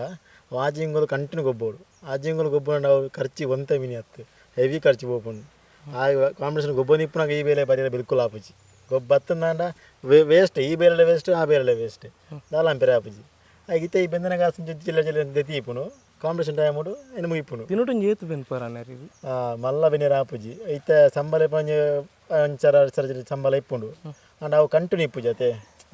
ಆಜಿಂಗೋಲು ಕಂಟಿನ್ಯೂ ಗೊಬ್ಬೋಡು ಆಜಿಂಗೋಲು ಗೊಬ್ಬರ ಅವು ಖರ್ಚಿ ಒಂತೆ ಮಿನಿ ಹತ್ತು ಹೆವಿ ಖರ್ಚು ಹೋಗ್ಕೊಂಡು ಆ ಕಾಂಪಿಟೇಷನ್ ಗೊಬ್ಬರ ನಿಪ್ಪುನಾಗ ಈ ಬೇಲೆ ಪರಿಯಲ್ಲ ಬಿಲ್ಕುಲ್ ಆಪುಜಿ ಗೊಬ್ಬ ಹತ್ತಂದಾಂಡ ವೇಸ್ಟ್ ಈ ಬೇರೆ ವೇಸ್ಟ್ ಆ ಬೇರೆ ವೇಸ್ಟ್ ದಾಲ ಪೆರೆ ಆಪುಜಿ ಆಗಿತ್ತೆ ಈ ಬೆಂದನ ಕಾಸು ಜಿಲ್ಲೆ ಜಿಲ್ಲೆ ದೆತಿ ಇಪ್ಪುನು ಕಾಂಪಿಟೇಷನ್ ಟೈಮ್ ಉಂಡು ಇನ್ನು ಮುಗಿಪ್ಪುನು ತಿನ್ನೋಟು ಏತು ಬೆನ್ಪರ ಮಲ್ಲ ಬೆನ್ನೇರ ಆಪುಜಿ ಐತೆ ಸಂಬಳ ಪಂಜ ಅಂಚರ ಸರ್ಜರಿ ಸಂಬಳ ಇಪ್ಪುಂಡು ಅಂಡ್ ಅವು ಕಂಟಿನ್ಯೂ ಇಪ್ಪು ಜತೆ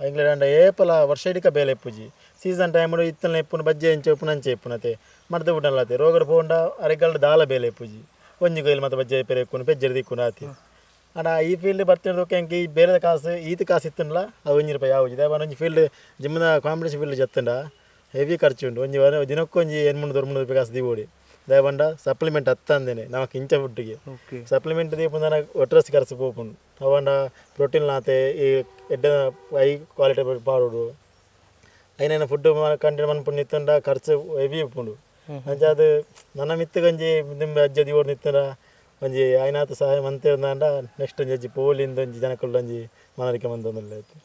ಇಂಗ್ಲೆಂಡ್ ಅಂಡ ಏಪಲ ವರ್ಷ ಇಡಿಕ ಬೇಲೆ ಇಪ್ಪುಜಿ ಸೀಸನ್ ಟೈಮ್ ಇತ್ತಲೇ ಇಪ್ಪುನು ಬಜ್ಜೆ ಇಂಚೆ ಇಪ್ಪುನ ಅಂಚೆ ಇಪ್ಪುನತೆ ಮರ್ದ ಬಿಟ್ಟಲ್ಲತೆ ರೋಗಡ ಪೋಂಡ ಅರೆಗಲ್ಡ ದಾಲ ಬೇಲೆ ಇಪ್ಪುಜಿ ಒಂಜಿ ಕೊಯ್ಲು ಮತ್ತು ಬಜ್ಜೆ ಪೆರೆ ಇಕ್ಕುನು ಪೆಜ್ಜರಿ ದಿಕ್ಕುನು ಆತಿ ಅಣ್ಣ ಈ ಫೀಲ್ಡ್ ಬರ್ತಿರೋದಕ್ಕೆ ಹೆಂಗೆ ಈ ಬೇರೆ ಕಾಸು ಈತ ಕಾಸು ಇತ್ತನಲ್ಲ ಅದು 1 ರೂಪಾಯಿ ಯಾವುದು ಇದೆ ಒಂಜಿ ಫೀಲ್ಡ್ ಜಿಮ್ನ ಕಾಂಪಿಟೇಷನ್ ಫೀಲ್ಡ್ ಜತ್ತಂಡ ಹೆವಿ ಖರ್ಚು ಉಂಟು ಒಂಜಿ ದಿನಕ್ಕೊಂಜಿ 800-300 ರೂಪಾಯಿ ಕಾಸು ದಿಗೋಡಿ ದಯಬಂಡ ಸಪ್ಲಿಮೆಂಟ್ ಹತ್ತಂದೇನೆ ನಮಗೆ ಇಂಚ ಫುಡ್ಗೆ ಸಪ್ಲಿಮೆಂಟ್ ದೀಪಂದ ಒಟ್ರಸ್ ಖರ್ಚು ಪೋಪುಂಡು ಅವಂಡ ಪ್ರೋಟೀನ್ ನಾತೆ ಈ ಎಡ್ಡ ಹೈ ಕ್ವಾಲಿಟಿ ಪಾಡೋಡು ಐನೇನ ಫುಡ್ ಕಂಟಿನ್ಯೂ ಮನ್ಪುಂಡು ನಿತ್ತಂಡ ಖರ್ಚು ಹೆವಿ ಉಪ್ಪುಂಡು ಅಂಚ ಅದು ನನ್ನ ಮಿತ್ತು ಗಂಜಿ ನಿಮ್ಮ ಅಜ್ಜ ದಿಗೋಡು ನಿತ್ತಂಡ ಒಂಜಿ ಆಯ್ನಾತ ಸಹಾಯ ಮಂತೆ ಅಂದಾಂಡ ನೆಕ್ಸ್ಟ್ ಒಂಜಿ ಅಜ್ಜಿ ಪೋಲಿಂದ ಒಂಜಿ ಜನಕ್ಕುಳ್ಳ ಒಂಜಿ ಮನರಿಕೆ ಮಂತಂದಲ್ಲ ಆಯ್ತು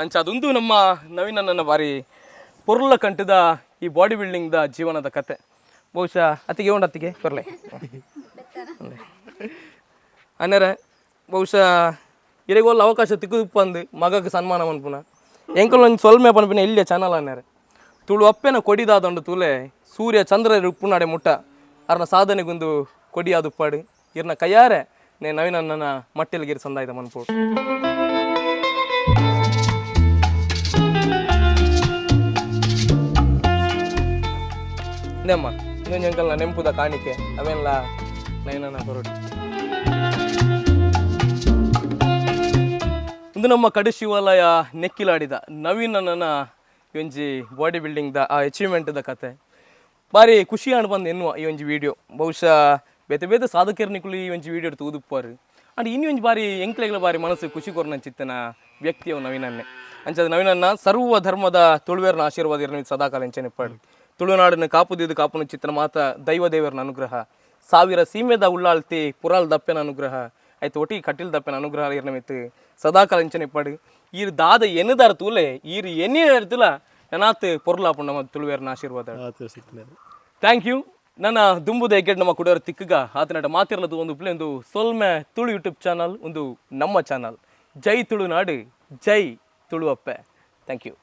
ಅಂಚ ಅದೊಂದು ನಮ್ಮ ನವೀನನ್ನ ಬಾರಿ ಪೊರ್ಲ ಕಂಟದ ಈ ಬಾಡಿ ಬಿಲ್ಡಿಂಗ್ದ ಜೀವನದ ಕತೆ ಬಹುಶಃ ಅತ್ತಿಗೆ ಉಂಡು ಅತ್ತಿಗೆ ಕೊರ್ಲೆ ಅನ್ನರೆ ಬಹುಶಃ ಇರೆಗೋಲ್ಲ ಅವಕಾಶ ತಿಕ್ಕುಪ್ಪಂದು ಮಗಕ್ಕೆ ಸನ್ಮಾನ ಮನ್ಪುನ ಎಂಕಲ್ ಒಂದು ಸೊಲ್ಮೆ ಪನ್ಪಿನ ಇಲ್ಲಿಯ ಚಾನಲ್ ಅನ್ನರೆ ತುಳು ಅಪ್ಪೆನ ಕೊಡಿದಾದೊಂಡು ತುಲೆ ಸೂರ್ಯ ಚಂದ್ರ ಉಪ್ಪುನಾಡೆ ಮುಟ್ಟ ಅರ್ನ ಸಾಧನೆಗೊಂದು ಕೊಡಿಯಾದ ಉಪ್ಪಾಡು ಇರ್ನ ಕೈಯಾರೆ ನೇ ನವೀನನ್ನ ಮಟ್ಟೆಲ್ಗಿರಿ ಸಂದಾಯ್ದ ಮನ್ಪೋಡು ಇದೇಮ್ಮ ಇನ್ನೊಂದು ಅಂಕಲ್ನ ನೆಂಪುದ ಕಾಣಿಕೆ ಅವೆಲ್ಲ ನವೀನನ್ನ ಹೊರಟು ಇಂದು ನಮ್ಮ ಕಡು ಶಿವಾಲಯ ನೆಕ್ಕಿಲಾಡಿದ ನವೀನ್ ಅಣ್ಣನ ಒಂಜಿ ಬಾಡಿ ಬಿಲ್ಡಿಂಗ್ದ ಆ ಅಚೀವ್ಮೆಂಟ್ದ ಕತೆ ಬಾರಿ ಖುಷಿ ಅಣ್ಣ ಬಂದು ಎನ್ನುವ ಈ ಒಂಜಿ ವಿಡಿಯೋ ಬಹುಶಃ ಬೇತೆ ಬೇತೆ ಸಾಧಕರ್ನಿಕುಲು ಈ ಒಂಜಿ ವಿಡಿಯೋ ತೂದುಪ್ಪಾರು ಅಂಡ್ ಇನ್ನೂ ಒಂಜಿ ಬಾರಿ ಎಂಕ್ಲೆಗಳ ಬಾರಿ ಮನಸ್ಸು ಖುಷಿ ಕೊರ್ನಂಚಿತ್ತನ ವ್ಯಕ್ತಿಯವ ನವೀನನ್ನೇ ಅಂಚದ ನವೀನನ್ನ ಸರ್ವ ಧರ್ಮದ ತುಳುವೇರ್ನ ಆಶೀರ್ವಾದ ಇರಲಿ ಸದಾಕಾಲ ಎಂಚೆನಿಪ್ಪಾಡು ತುಳುನಾಡಿನ ಕಾಪುದಿದ್ದು ಕಾಪುನ ಚಿತ್ತನ ಮಾತ ದೈವ ದೇವರನ ಅನುಗ್ರಹ ಸಾವಿರ ಸೀಮೆದ ಉಳ್ಳಾಳ್ತಿ ಪುರಾಲ್ ದಪ್ಪೆನ ಅನುಗ್ರಹ ಆಯ್ತು ಒಟ್ಟಿ ಕಟ್ಟಿಲ್ ದಪ್ಪೆನ ಅನುಗ್ರಹ ಇರ್ನಮಿತ್ತು ಸದಾಕಾಲ ಎಂಚೆನಿಪ್ಪಾಡು ಈರ್ ದಾದ ಎನ್ನದಾರ ತೂಲೆ ಈರ್ ಎನ್ನೇ ಇರ್ತಿಲ್ಲ ನನಾತ್ ಪೊರ್ಲಾಪು ನಮ್ಮ ತುಳುವೇರ್ನ ಆಶೀರ್ವಾದ ಥ್ಯಾಂಕ್ ಯು ನನ್ನ ದುಂಬುದ ಎಗ್ಗೆಡ್ ನಮ್ಮ ಕುಡಿಯೋರು ತಿಕ್ಕಗ ಆತನಟ ಮಾತಿರ್ಲದು ಒಂದು ಪ್ಲೇ ಒಂದು ಸೊಲ್ಮೆ ತುಳು ಯೂಟ್ಯೂಬ್ ಚಾನಲ್ ಒಂದು ನಮ್ಮ ಚಾನಲ್ ಜೈ ತುಳುನಾಡು ಜೈ ತುಳುವಪ್ಪೆ ಥ್ಯಾಂಕ್ ಯು